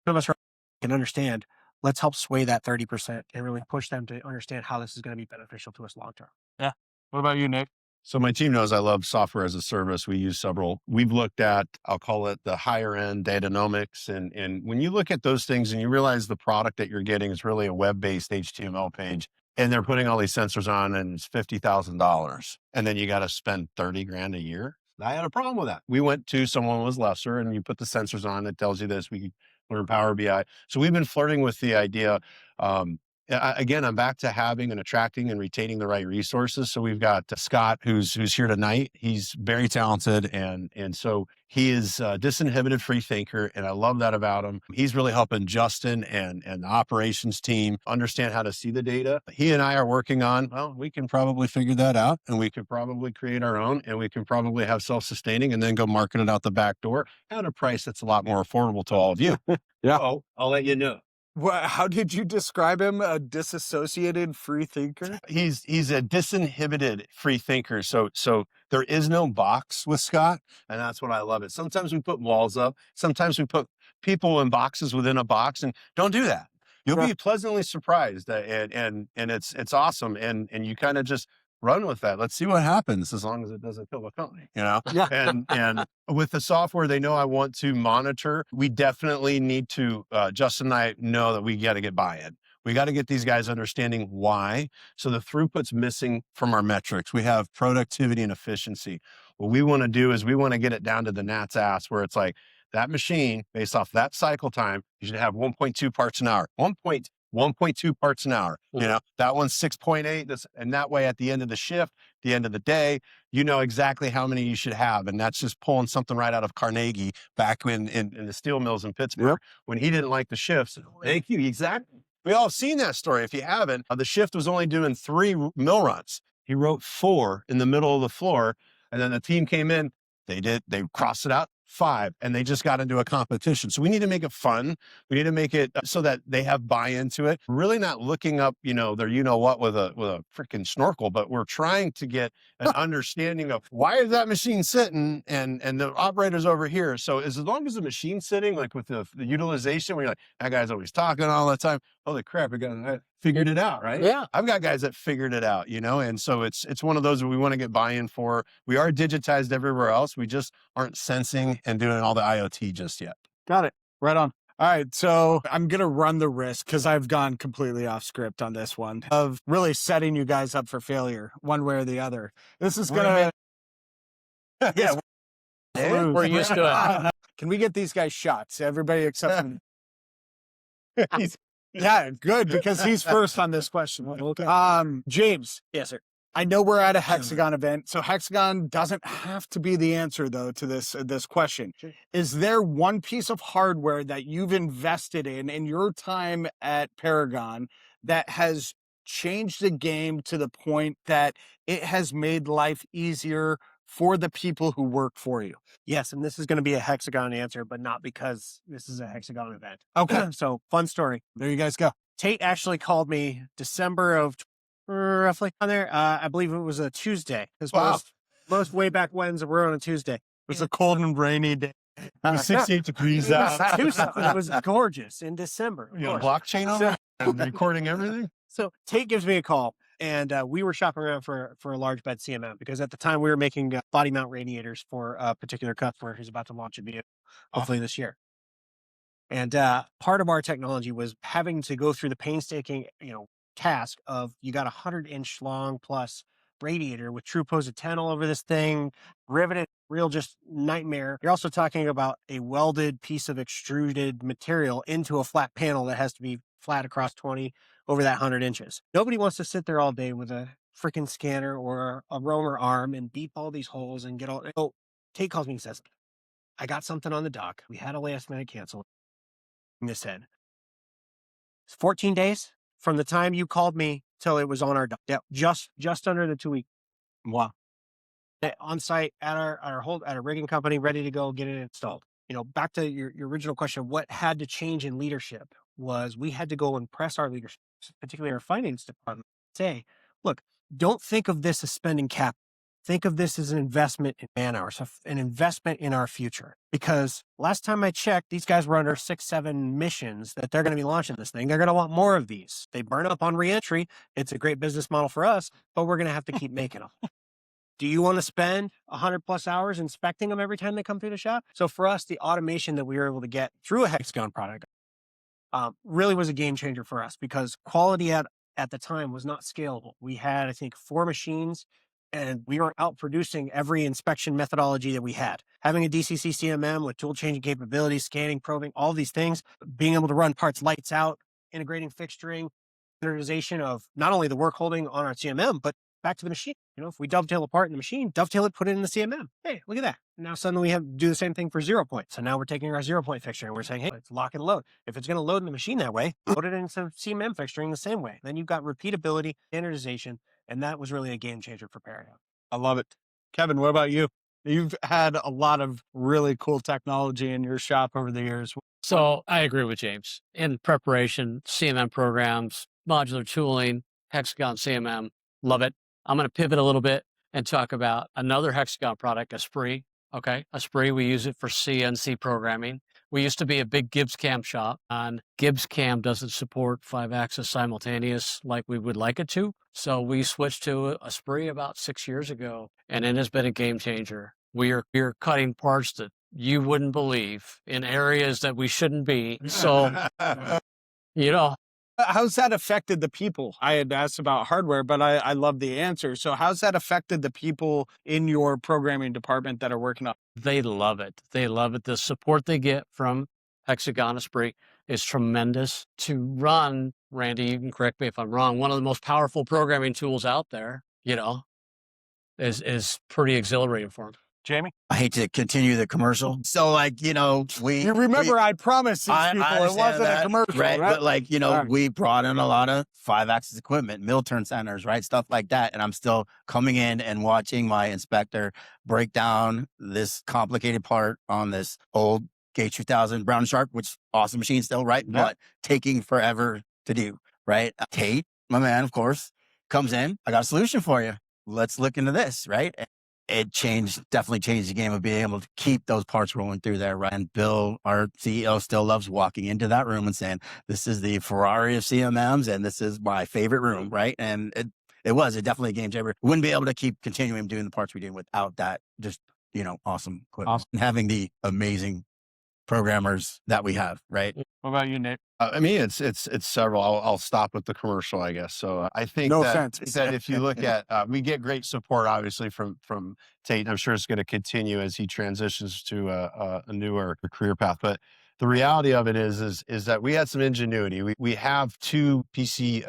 some of us can understand. Let's help sway that 30% and really push them to understand how this is going to be beneficial to us long term. Yeah. What about you, Nick? So my team knows I love software as a service. We use several. We've looked at, I'll call it the higher end datanomics. And when you look at those things and you realize the product that you're getting is really a web-based HTML page, and they're putting all these sensors on and it's $50,000. And then you got to spend 30 grand a year. I had a problem with that. We went to someone who was lesser and you put the sensors on, it tells you this. We learn Power BI. So we've been flirting with the idea. Again, I'm back to having and attracting and retaining the right resources. So we've got Scott, who's here tonight. He's very talented, and so he is a disinhibited free thinker, and I love that about him. He's really helping Justin and the operations team understand how to see the data. He and I are working on, well, we can probably figure that out, and we could probably create our own, and we can probably have self-sustaining, and then go market it out the back door at a price that's a lot more affordable to all of you. Yeah. Oh, I'll let you know. How did you describe him? A disassociated free thinker? He's a disinhibited free thinker. So there is no box with Scott, and that's what I love it. Sometimes we put walls up. Sometimes we put people in boxes within a box, and don't do that. You'll be pleasantly surprised, and it's awesome. And you kind of just run with that. Let's see what happens, as long as it doesn't kill the company, Yeah. And with the software, they know I want to monitor. We definitely need to, Justin and I know that we got to get buy-in. We got to get these guys understanding why. So the throughput's missing from our metrics. We have productivity and efficiency. What we want to do is we want to get it down to the gnat's ass, where it's like that machine, based off that cycle time, you should have 1.2 parts an hour. 1.2 parts an hour. That one's 6.8. And that way, at the end of the shift, the end of the day, you know exactly how many you should have. And that's just pulling something right out of Carnegie back in the steel mills in Pittsburgh, when he didn't like the shifts. Thank you. Exactly. We all have seen that story. If you haven't, the shift was only doing 3 mill runs. He wrote 4 in the middle of the floor. And then the team came in, they crossed it out, 5, and they just got into a competition. So we need to make it fun. We need to make it so that they have buy-in to it. Really not looking up, their what with a freaking snorkel, but we're trying to get an understanding of why is that machine sitting and the operator's over here. So as long as the machine's sitting, like with the utilization, where you're like, that guy's always talking all the time. Holy crap, I figured it out, right? Yeah. I've got guys that figured it out, and so it's one of those that we want to get buy-in for. We are digitized everywhere else. We just aren't sensing and doing all the IoT just yet. Got it. Right on. All right. So I'm going to run the risk, because I've gone completely off script on this one, of really setting you guys up for failure one way or the other. This is going to... Yeah. We're used to it. Can we get these guys shots? Everybody except for... Yeah, good, because he's first on this question. Okay. James. Yes, sir. I know we're at a Hexagon event, so Hexagon doesn't have to be the answer, though, to this question. Sure. Is there one piece of hardware that you've invested in your time at Paragon that has changed the game to the point that it has made life easier for the people who work for you? Yes, and this is going to be a Hexagon answer, but not because this is a Hexagon event. Okay. So, fun story. There you guys go. Tate actually called me December of roughly on there. I believe it was a Tuesday, because most way back when's were on a Tuesday. It was a cold and rainy day. It was 68 degrees out. It was gorgeous in December. Blockchain over and recording everything. So Tate gives me a call, and we were shopping around for a large bed CMM, because at the time we were making body mount radiators for a particular customer who's about to launch a vehicle, hopefully this year. And part of our technology was having to go through the painstaking, task of, you got 100-inch long plus radiator with true posit-10 all over this thing, riveted, real just nightmare. You're also talking about a welded piece of extruded material into a flat panel that has to be flat across 20 over that 100 inches. Nobody wants to sit there all day with a freaking scanner or a roamer arm and beep all these holes and get all. Oh, Tate calls me and says, I got something on the dock. We had a last minute cancel. This in. It's 14 days from the time you called me till it was on our dock. Yeah, just under the 2 week. Wow. On site at our rigging company, ready to go get it installed. Back to your original question, what had to change in leadership was we had to go and press our leadership, particularly our finance department, say, look, don't think of this as spending cap. Think of this as an investment in man hours, an investment in our future. Because last time I checked, these guys were under 6-7 missions that they're going to be launching this thing. They're going to want more of these. They burn up on reentry. It's a great business model for us, but we're going to have to keep making them. Do you want to spend 100+ hours inspecting them every time they come through the shop? So for us, the automation that we were able to get through a Hexagon product really was a game changer for us, because quality at the time was not scalable. We had, I think, 4 machines, and we were out producing every inspection methodology that we had. Having a DCC CMM with tool changing capabilities, scanning, probing, all these things, being able to run parts lights out, integrating fixturing, standardization of not only the work holding on our CMM, but back to the machine. If we dovetail a part in the machine, dovetail it, put it in the CMM. Hey, look at that. Now suddenly we have to do the same thing for 0 point. So now we're taking our 0 point fixture and we're saying, hey, it's lock and load. If it's going to load in the machine that way, load it in some CMM fixturing the same way. Then you've got repeatability, standardization, and that was really a game changer for Paragon. I love it. Kevin, what about you? You've had a lot of really cool technology in your shop over the years. So I agree with James. In preparation, CMM programs, modular tooling, Hexagon CMM, love it. I'm going to pivot a little bit and talk about another Hexagon product, Esprit. Okay, Esprit, we use it for CNC programming. We used to be a big Gibbs cam shop, and Gibbs cam doesn't support 5-axis simultaneous like we would like it to. So we switched to Esprit about 6 years ago, and it has been a game changer. We are cutting parts that you wouldn't believe in areas that we shouldn't be. So, How's that affected the people? I had asked about hardware, but I love the answer. So how's that affected the people in your programming department that are working on? They love it. They love it. The support they get from Hexagon Esprit is tremendous. To run, Randy, you can correct me if I'm wrong, one of the most powerful programming tools out there, is pretty exhilarating for them. Jamie? I hate to continue the commercial. So You remember I promised these people it wasn't a commercial, right? But we brought in a lot of 5-axis equipment, mill turn centers, right? Stuff like that. And I'm still coming in and watching my inspector break down this complicated part on this old Gauge 2000 Brown and Sharp, which awesome machine still, right? Yeah. But taking forever to do, right? Tate, my man, of course, comes in. I got a solution for you. Let's look into this, right? It definitely changed the game of being able to keep those parts rolling through there, right? And Bill, our CEO, still loves walking into that room and saying, this is the Ferrari of CMMs and this is my favorite room, right? And it was definitely a game changer. We wouldn't be able to keep continuing doing the parts we do without that just, awesome equipment. Awesome. And having the amazing programmers that we have, right? What about you, Nate? I mean, it's several. I'll stop with the commercial, I guess. So I think No that, offense. that if you look at, we get great support, obviously, from Tate. I'm sure it's going to continue as he transitions to a newer career path. But the reality of it is that we had some ingenuity. We have 2 DCC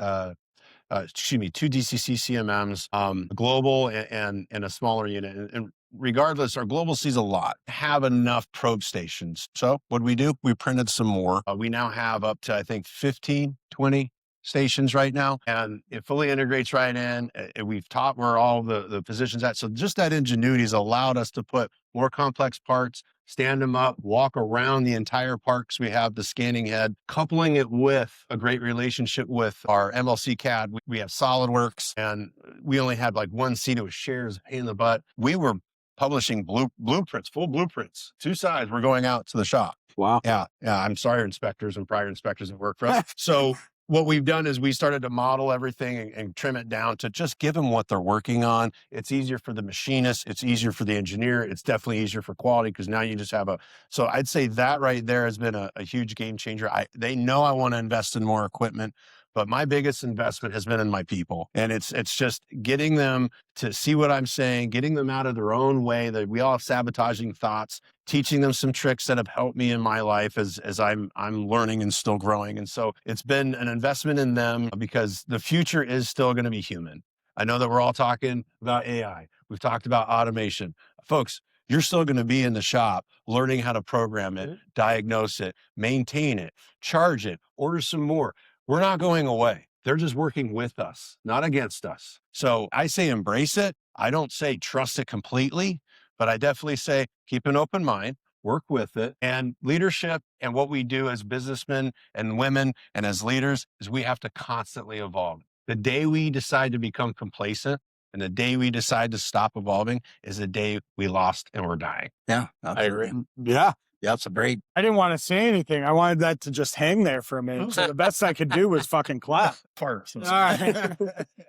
CMMs, global and a smaller unit. And regardless, our global sees a lot, have enough probe stations. So what we do? We printed some more. We now have up to, I think, 15, 20 stations right now, and it fully integrates right in. We've taught where all the positions at. So just that ingenuity has allowed us to put more complex parts, stand them up, walk around the entire part, because we have the scanning head, coupling it with a great relationship with our MLC CAD. We have SolidWorks, and we only had like one seat. It was shares in the butt. We were publishing blueprints, full blueprints, 2 sides. We're going out to the shop. Wow. Yeah. I'm sorry, inspectors and prior inspectors that work for us. So what we've done is we started to model everything and trim it down to just give them what they're working on. It's easier for the machinist. It's easier for the engineer. It's definitely easier for quality, because now you just have so I'd say that right there has been a huge game changer. They know I want to invest in more equipment, but my biggest investment has been in my people. And it's just getting them to see what I'm saying, getting them out of their own way. That we all have sabotaging thoughts, teaching them some tricks that have helped me in my life as I'm learning and still growing. And so it's been an investment in them, because the future is still going to be human. I know that we're all talking about AI. We've talked about automation. Folks, You're still going to be in the shop learning how to program it, diagnose it, maintain it, charge it, order some more. We're not going away. They're just working with us, not against us. So I say embrace it. I don't say trust it completely, but I definitely say keep an open mind, work with it. And leadership and what we do as businessmen and women and as leaders is we have to constantly evolve. The day we decide to become complacent and the day we decide to stop evolving is the day we lost and we're dying. Yeah, I agree. absolutely. Yeah. Yeah, it's a great. I didn't want to say anything. I wanted that to just hang there for a minute. So the best I could do was fucking clap. All right.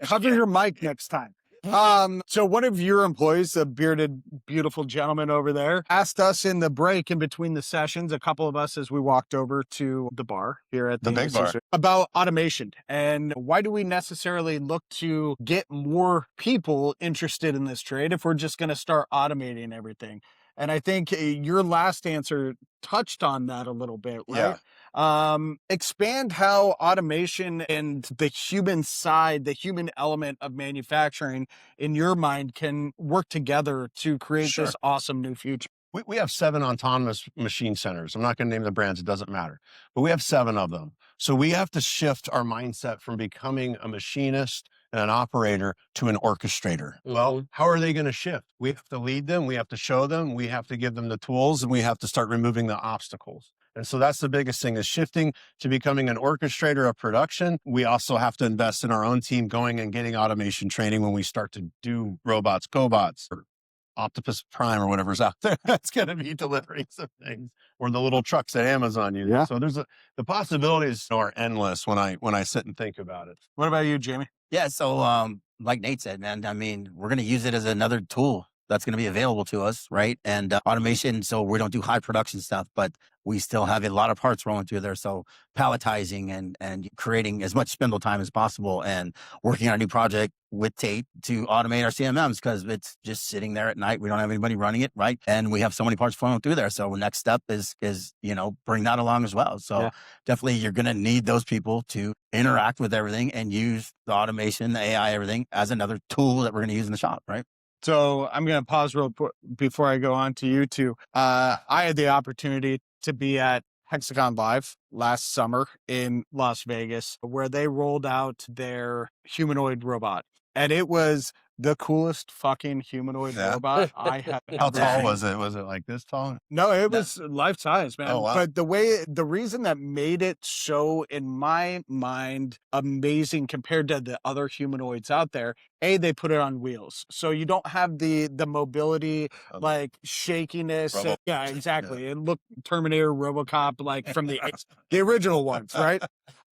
Cover your mic next time. So one of your employees, a bearded, beautiful gentleman over there, asked us in the break in between the sessions, a couple of us as we walked over to the bar here at The big bar, about automation and why do we necessarily look to get more people interested in this trade if we're just going to start automating everything? And I think your last answer touched on that a little bit, right? Expand how automation and the human side, the human element of manufacturing in your mind can work together to create Sure. this awesome new future. We have 7 autonomous machine centers. I'm not going to name the brands. It doesn't matter, but we have 7 of them. So we have to shift our mindset from becoming a machinist and an operator to an orchestrator. Well, how are they going to shift? We have to lead them. We have to show them. We have to give them the tools and we have to start removing the obstacles. And so that's the biggest thing is shifting to becoming an orchestrator of production. We also have to invest in our own team going and getting automation training when we start to do robots, cobots, or Octopus Prime or whatever's out there that's going to be delivering some things, or the little trucks that Amazon uses. Yeah. So the possibilities are endless when I sit and think about it. What about you, Jamie? Yeah, so like Nate said, man, I mean, we're going to use it as another tool that's going to be available to us, right? And automation, so we don't do high production stuff, but we still have a lot of parts rolling through there. So palletizing and creating as much spindle time as possible and working on a new project with Tate to automate our CMMs because it's just sitting there at night. We don't have anybody running it, right? And we have so many parts flowing through there. So the next step is bring that along as well. So definitely you're going to need those people to interact with everything and use the automation, the AI, everything as another tool that we're going to use in the shop, right? So I'm going to pause real quick before I go on to you two. I had the opportunity to be at Hexagon Live last summer in Las Vegas, where they rolled out their humanoid robot. And it was the coolest fucking humanoid robot I have How ever tall seen. was it? Was it like this tall? No, it was life size, man. Oh, wow. But the reason that made it so, in my mind, amazing compared to the other humanoids out there, they put it on wheels. So you don't have the mobility, like shakiness. Robo- Yeah, exactly. And look, Terminator, RoboCop, like from the original ones, right?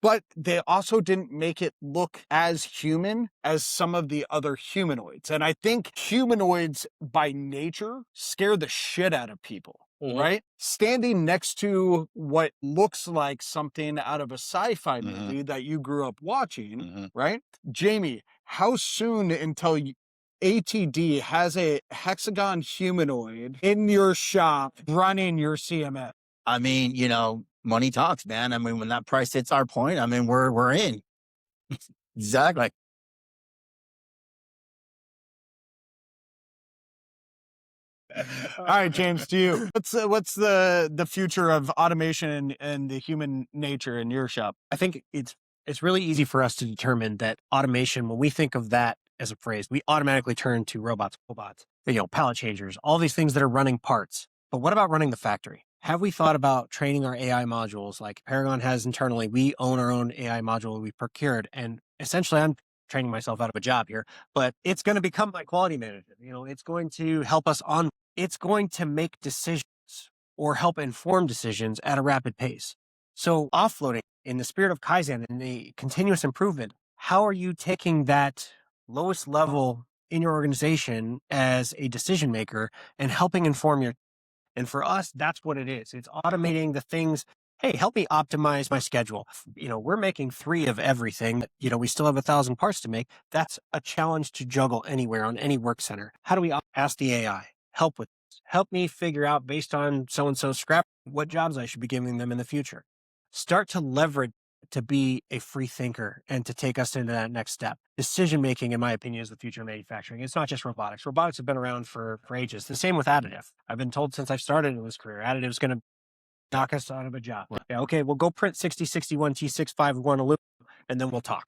But they also didn't make it look as human as some of the other humanoids. And I think humanoids by nature scare the shit out of people, right? Standing next to what looks like something out of a sci-fi movie that you grew up watching, right? Jamie, how soon until ATD has a Hexagon humanoid in your shop running your CMS? I mean, money talks, man. I mean, when that price hits our point, I mean, we're in. Exactly. All right, James, to you. What's the future of automation and the human nature in your shop? I think it's really easy for us to determine that automation, when we think of that as a phrase, we automatically turn to robots, cobots, pallet changers, all these things that are running parts. But what about running the factory? Have we thought about training our AI modules like Paragon has internally? We own our own AI module we procured. And essentially, I'm training myself out of a job here, but it's going to become my quality manager. It's going to help us on, it's going to make decisions or help inform decisions at a rapid pace. So offloading in the spirit of Kaizen and the continuous improvement, how are you taking that lowest level in your organization as a decision maker and helping inform your. And for us, that's what it is. It's automating the things. Hey, help me optimize my schedule. We're making 3 of everything. We still have 1,000 parts to make. That's a challenge to juggle anywhere on any work center. How do we ask the AI? Help with this. Help me figure out based on so-and-so scrap what jobs I should be giving them in the future. Start to leverage to be a free thinker and to take us into that next step. Decision making, in my opinion, is the future of manufacturing. It's not just robotics. Robotics have been around for ages. The same with additive. I've been told since I've started in this career, additive is going to knock us out of a job. Yeah, okay, well, go print 6061 T651 aluminum, and then we'll talk.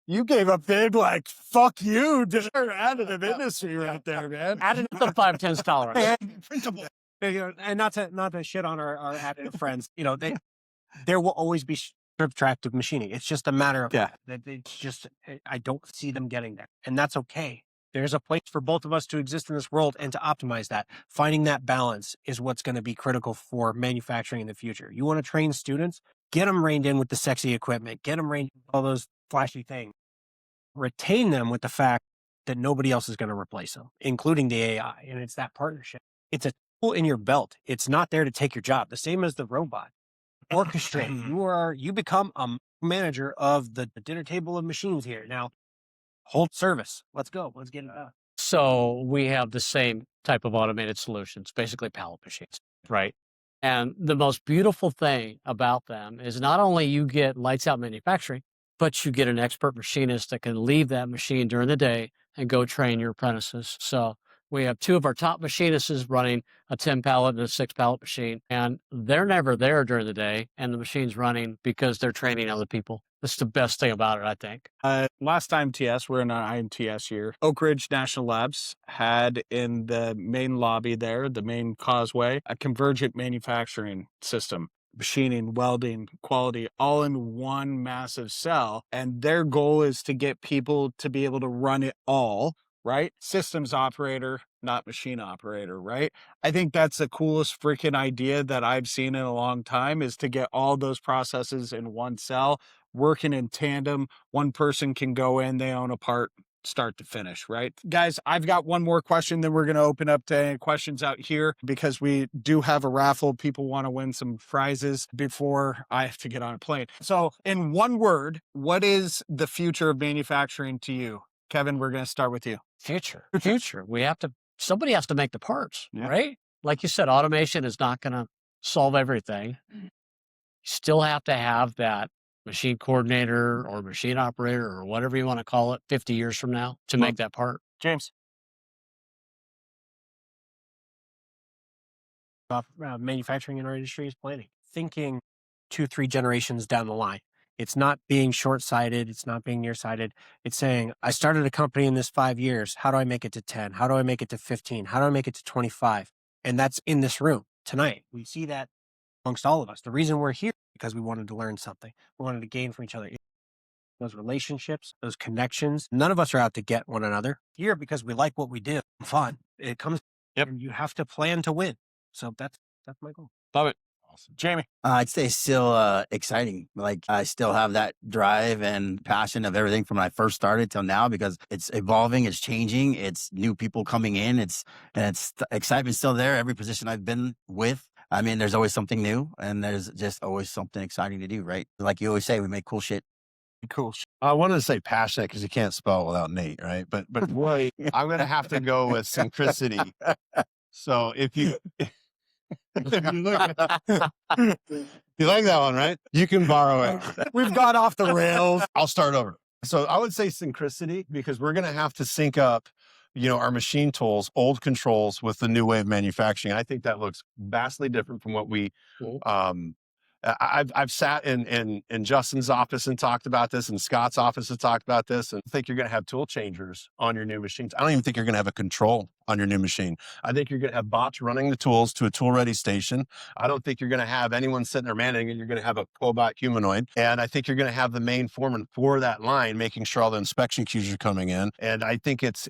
You gave a big, like, fuck you to the additive industry right there, man. Additive The 5/10 tolerance. Printable. and not to shit on our additive friends, there will always be subtractive machining. It's just a matter of that. It's just, I don't see them getting there, and that's okay. There's a place for both of us to exist in this world and to optimize that. Finding that balance is what's going to be critical for manufacturing in the future. You want to train students, get them reined in with the sexy equipment, get them reined in with all those flashy things. Retain them with the fact that nobody else is going to replace them, including the AI. And it's that partnership. It's a tool in your belt. It's not there to take your job. The same as the robot. Orchestrate. You become a manager of the dinner table of machines here. Now, hold service. Let's go. Let's get it done. So we have the same type of automated solutions, basically pallet machines, right? And the most beautiful thing about them is not only you get lights out manufacturing, but you get an expert machinist that can leave that machine during the day and go train your apprentices. So we have two of our top machinists running a 10 pallet and a 6 pallet machine, and they're never there during the day, and the machine's running because they're training other people. That's the best thing about it, I think. Last IMTS, we're in our IMTS year. Oak Ridge National Labs had in the main lobby there, the main causeway, a convergent manufacturing system. Machining, welding, quality, all in one massive cell. And their goal is to get people to be able to run it all, right? Systems operator, not machine operator, right? I think that's the coolest freaking idea that I've seen in a long time, is to get all those processes in one cell, working in tandem. One person can go in, they own a part, start to finish, right? Guys, I've got one more question, then we're going to open up to questions out here, because we do have a raffle. People want to win some prizes before I have to get on a plane. So in one word, what is the future of manufacturing to you? Kevin, we're going to start with you. Future. Somebody has to make the parts, Yeah. right? Like you said, automation is not going to solve everything. You still have to have that machine coordinator or machine operator or whatever you want to call it 50 years from now to make that part. James. Manufacturing in our industry is planning, thinking 2-3 generations down the line. It's not being short-sighted. It's not being nearsighted. It's saying, I started a company in this 5 years. How do I make it to 10? How do I make it to 15? How do I make it to 25? And that's in this room tonight. We see that amongst all of us. The reason we're here is because we wanted to learn something. We wanted to gain from each other. Those relationships, those connections. None of us are out to get one another. Here because we like what we do. Fun. It comes. Yep. And you have to plan to win. So that's my goal. Love it. Awesome. Jamie. I'd say still exciting. Like I still have that drive and passion of everything from when I first started till now, because it's evolving, it's changing, it's new people coming in, it's excitement still there. Every position I've been with, I mean, there's always something new, and there's just always something exciting to do, right? Like you always say, we make cool shit. Cool. I wanted to say passionate because you can't spell it without Nate, right? But boy, I'm going to have to go with synchronicity. So if you you like that one, right? You can borrow it. We've gone off the rails. I'll start over. So I would say synchronicity, because we're going to have to sync up, our machine tools, old controls with the new way of manufacturing. I think that looks vastly different from what we, I've sat in Justin's office and talked about this, and Scott's office has talked about this, and I think you're going to have tool changers on your new machines. I don't even think you're going to have a control on your new machine. I think you're going to have bots running the tools to a tool-ready station. I don't think you're going to have anyone sitting there managing it. You're going to have a cobot humanoid. And I think you're going to have the main foreman for that line, making sure all the inspection queues are coming in. And I think it's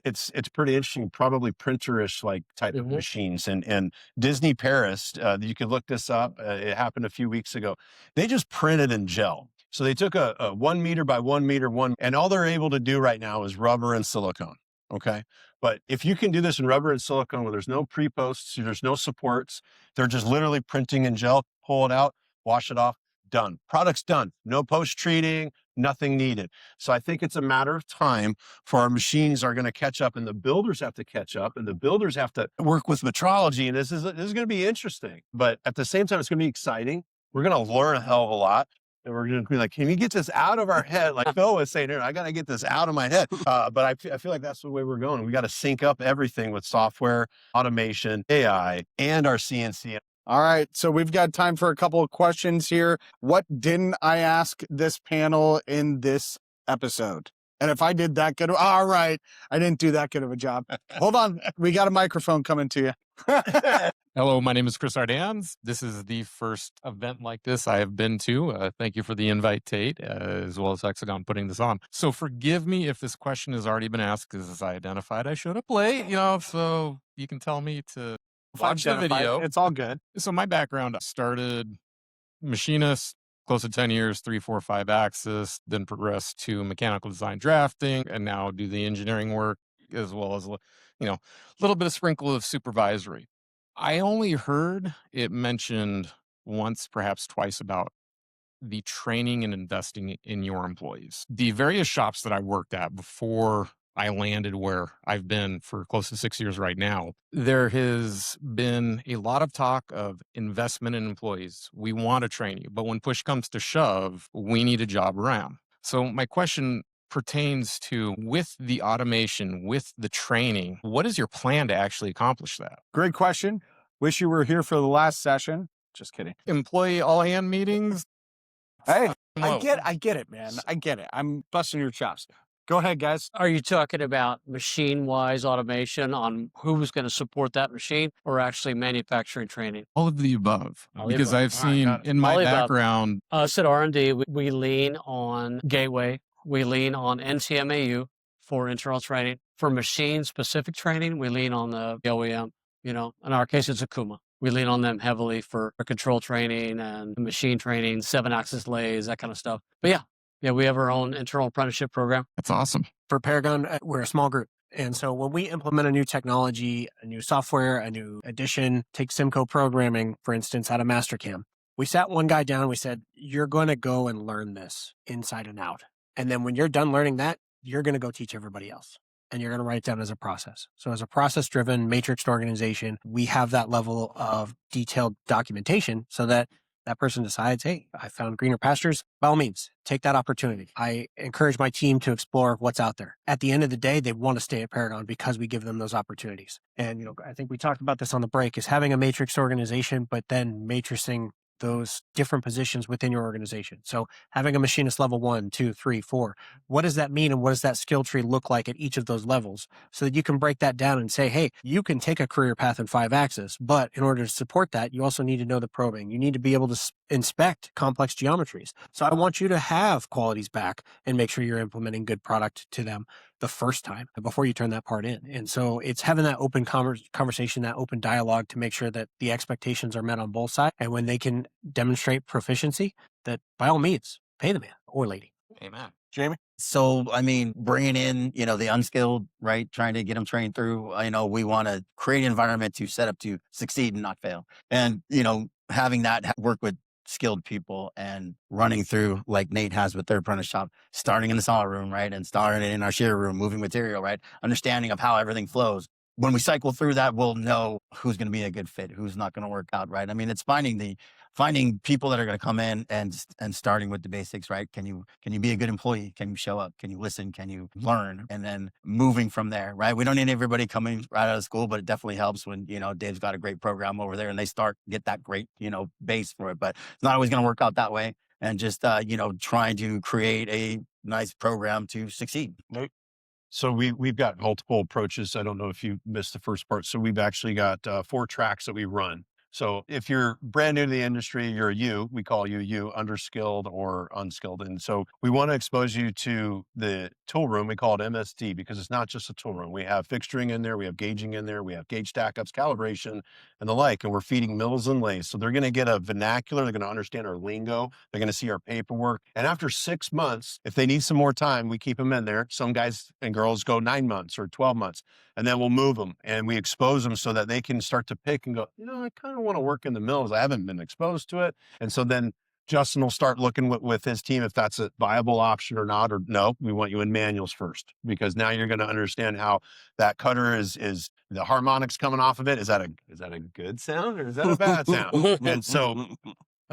pretty interesting, probably printerish like type of machines. And Disney Paris, you could look this up. It happened a few weeks ago. They just printed in gel. So they took a 1 meter by 1 meter, and all they're able to do right now is rubber and silicone. Okay. But if you can do this in rubber and silicone where there's no pre-posts, there's no supports, they're just literally printing in gel, pull it out, wash it off, done. Product's done. No post-treating, nothing needed. So I think it's a matter of time for our machines are going to catch up, and the builders have to catch up, and the builders have to work with metrology. And this is going to be interesting. But at the same time, it's going to be exciting. We're going to learn a hell of a lot. And we're going to be like, can you get this out of our head? Like Phil was saying here, I got to get this out of my head. But I feel like that's the way we're going. We got to sync up everything with software, automation, AI, and our CNC. All right. So we've got time for a couple of questions here. What didn't I ask this panel in this episode? And if I did that good, all right, I didn't do that good of a job. Hold on. We got a microphone coming to you. Hello, my name is Chris Ardans. This is the first event like this I have been to. Thank you for the invite, Tate, as well as Hexagon putting this on. So forgive me if this question has already been asked, because as I identified, I showed up late, so you can tell me to watch the video. It's all good. So my background, I started machinist, close to 10 years, 3, 4, 5 axis, then progressed to mechanical design drafting, and now do the engineering work, as well as, a little bit of sprinkle of supervisory. I only heard it mentioned once, perhaps twice, about the training and investing in your employees. The various shops that I worked at before I landed where I've been for close to 6 years right now, there has been a lot of talk of investment in employees. We want to train you, but when push comes to shove, we need a job around. So my question pertains to, with the automation, with the training, what is your plan to actually accomplish that? Great question. Wish you were here for the last session. Just kidding. Employee all-hand meetings? Hey, Whoa. I get it, man. I get it. I'm busting your chops. Go ahead, guys. Are you talking about machine-wise automation on who's going to support that machine, or actually manufacturing training? All of the above. All the Because above. I've seen in my All the above. background, Us at R&D, we lean on Gateway. We lean on NCMAU for internal training. For machine-specific training, we lean on the OEM. In our case, it's Akuma. We lean on them heavily for control training and machine training, 7-axis lathes, that kind of stuff. But yeah, we have our own internal apprenticeship program. that's awesome. For Paragon, we're a small group. And so when we implement a new technology, a new software, a new addition, take Simco programming, for instance, out of Mastercam, we sat one guy down and we said, you're going to go and learn this inside and out. And then when you're done learning that, you're going to go teach everybody else. And you're going to write it down as a process. So as a process-driven, matrixed organization, we have that level of detailed documentation so that that person decides, hey, I found greener pastures. By all means, take that opportunity. I encourage my team to explore what's out there. At the end of the day, they want to stay at Paragon because we give them those opportunities. And, I think we talked about this on the break, is having a matrix organization, but then matrixing those different positions within your organization. So having a machinist level 1, 2, 3, 4, what does that mean? And what does that skill tree look like at each of those levels so that you can break that down and say, hey, you can take a career path in 5-axis, but in order to support that, you also need to know the probing. You need to be able to inspect complex geometries. So I want you to have qualities back and make sure you're implementing good product to them the first time before you turn that part in. And so it's having that open conversation, that open dialogue to make sure that the expectations are met on both sides. And when they can demonstrate proficiency, that by all means, pay the man or lady. Amen. Jamie? So, bringing in, the unskilled, right? Trying to get them trained through, we want to create an environment to set up to succeed and not fail. And, having that work with skilled people and running through like Nate has with their apprentice shop, starting in the saw room, right? And starting in our shear room, moving material, right? Understanding of how everything flows. When we cycle through that, we'll know who's going to be a good fit, who's not going to work out, right? It's finding people that are going to come in and starting with the basics, right? Can you be a good employee? Can you show up? Can you listen? Can you learn? And then moving from there, right? We don't need everybody coming right out of school, but it definitely helps when, Dave's got a great program over there and they get that great, base for it, but it's not always going to work out that way. And just, trying to create a nice program to succeed. So we've got multiple approaches. I don't know if you missed the first part. So we've actually got 4 tracks that we run. So if you're brand new to the industry, you're a U, we call you underskilled or unskilled. And so we want to expose you to the tool room. We call it MSD because it's not just a tool room. We have fixturing in there. We have gauging in there. We have gauge stack-ups, calibration, and the like. And we're feeding mills and lathes. So they're going to get a vernacular. They're going to understand our lingo. They're going to see our paperwork. And after 6 months, if they need some more time, we keep them in there. Some guys and girls go 9 months or 12 months. And then we'll move them and we expose them so that they can start to pick and go, I kind of want to work in the mills. I haven't been exposed to it. And so then Justin will start looking with his team if that's a viable option or not, or no, we want you in manuals first, because now you're going to understand how that cutter is the harmonics coming off of it. Is that a good sound or is that a bad sound? And so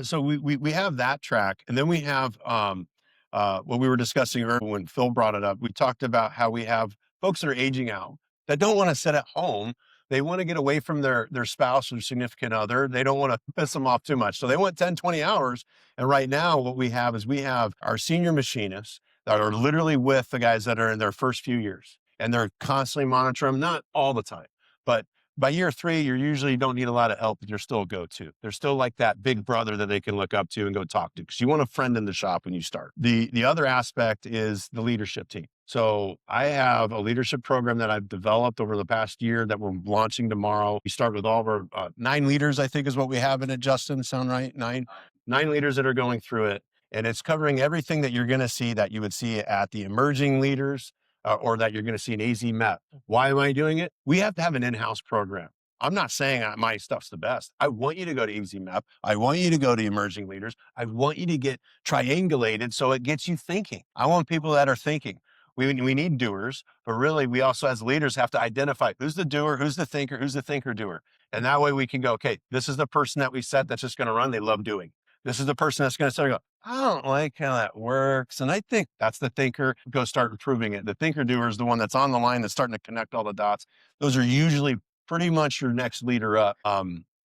So we have that track, and then we have what we were discussing earlier when Phil brought it up. We talked about how we have folks that are aging out that don't want to sit at home. They want to get away from their spouse or significant other. They don't want to piss them off too much. So they want 10, 20 hours. And right now what we have is we have our senior machinists that are literally with the guys that are in their first few years. And they're constantly monitoring them, not all the time, but by year 3, you usually don't need a lot of help, but you're still a go-to. They're still like that big brother that they can look up to and go talk to, because you want a friend in the shop when you start. The other aspect is the leadership team. So I have a leadership program that I've developed over the past year that we're launching tomorrow. We start with all of our 9 leaders, I think is what we have in it, Justin. Sound right? 9 leaders that are going through it. And it's covering everything that you're going to see that you would see at the emerging leaders, or that you're going to see in AZ MEP. Why am I doing it? We have to have an in-house program. I'm not saying my stuff's the best. I want you to go to AZ MEP. I want you to go to emerging leaders. I want you to get triangulated so it gets you thinking. I want people that are thinking. We need doers, but really we also as leaders have to identify who's the doer, who's the thinker doer. And that way we can go, okay, this is the person that we set that's just going to run. They love doing. This is the person that's going to start to go, I don't like how that works. And I think that's the thinker. Go start improving it. The thinker doer is the one that's on the line that's starting to connect all the dots. Those are usually pretty much your next leader up.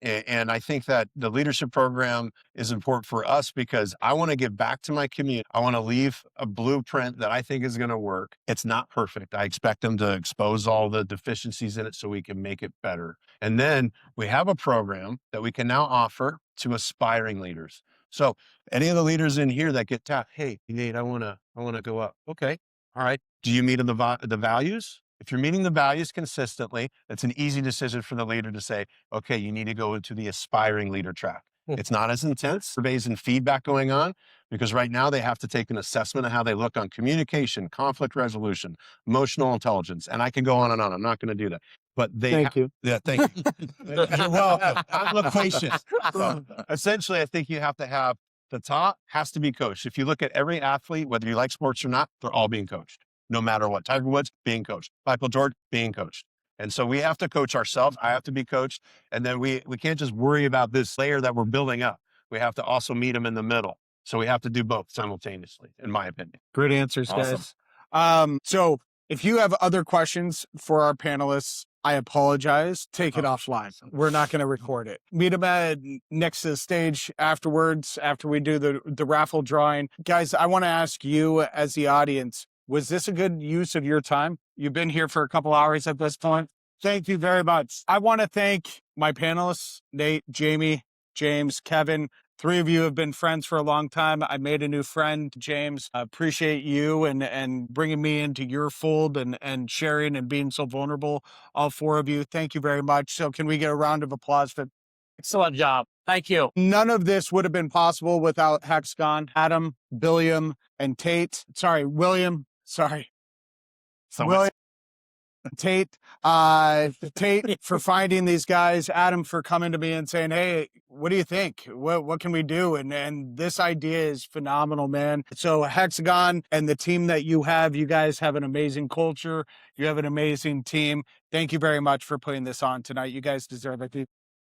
And I think that the leadership program is important for us because I want to give back to my community. I want to leave a blueprint that I think is going to work. It's not perfect. I expect them to expose all the deficiencies in it so we can make it better. And then we have a program that we can now offer to aspiring leaders. So any of the leaders in here that get tapped, hey, Nate, I want to go up. Okay. All right. Do you meet the values? If you're meeting the values consistently, that's an easy decision for the leader to say, okay, you need to go into the aspiring leader track. It's not as intense, surveys and feedback going on, because right now they have to take an assessment of how they look on communication, conflict resolution, emotional intelligence. And I can go on and on. I'm not going to do that. But Thank you. Yeah, thank you. You're welcome. I'm loquacious. So, essentially, I think you have to have the top has to be coached. If you look at every athlete, whether you like sports or not, they're all being coached. No matter what. Tiger Woods being coached, Michael Jordan being coached. And so we have to coach ourselves. I have to be coached. And then we can't just worry about this layer that we're building up. We have to also meet them in the middle. So we have to do both simultaneously, in my opinion. Great answers, Awesome. guys. So if you have other questions for our panelists, I apologize. Take it offline. We're not going to record it. Meet them at next to the stage afterwards, after we do the raffle drawing. Guys, I want to ask you as the audience, was this a good use of your time? You've been here for a couple hours at this point. Thank you very much. I want to thank my panelists, Nate, Jamie, James, Kevin. 3 of you have been friends for a long time. I made a new friend, James. I appreciate you and bringing me into your fold and sharing and being so vulnerable. All 4 of you. Thank you very much. So can we get a round of applause for Excellent job. Thank you. None of this would have been possible without Hexagon, Adam, Billiam, and Tate. Sorry, William. Sorry. William, Tate, Tate for finding these guys, Adam for coming to me and saying, hey, what do you think? What can we do? And this idea is phenomenal, man. So Hexagon and the team that you guys have an amazing culture. You have an amazing team. Thank you very much for putting this on tonight. You guys deserve it.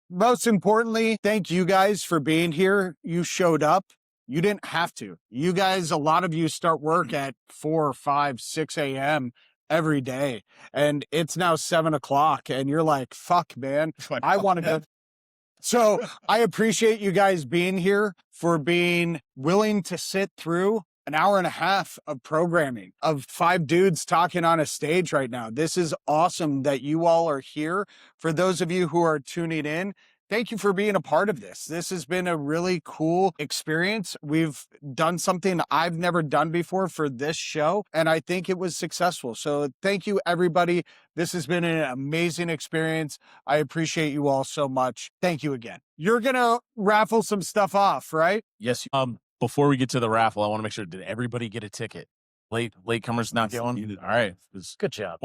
Most importantly, thank you guys for being here. You showed up. You didn't have to. You guys, a lot of you start work at 4, 5, 6 a.m. every day. And it's now 7 o'clock and you're like, fuck, man, I want to go. So I appreciate you guys being here, for being willing to sit through an hour and a half of programming of 5 dudes talking on a stage right now. This is awesome that you all are here. For those of you who are tuning in, thank you for being a part of this. This has been a really cool experience. We've done something I've never done before for this show, and I think it was successful. So thank you, everybody. This has been an amazing experience. I appreciate you all so much. Thank you again. You're going to raffle some stuff off, right? Yes. Before we get to the raffle, I want to make sure, did everybody get a ticket? Latecomers not going? All right. Good job.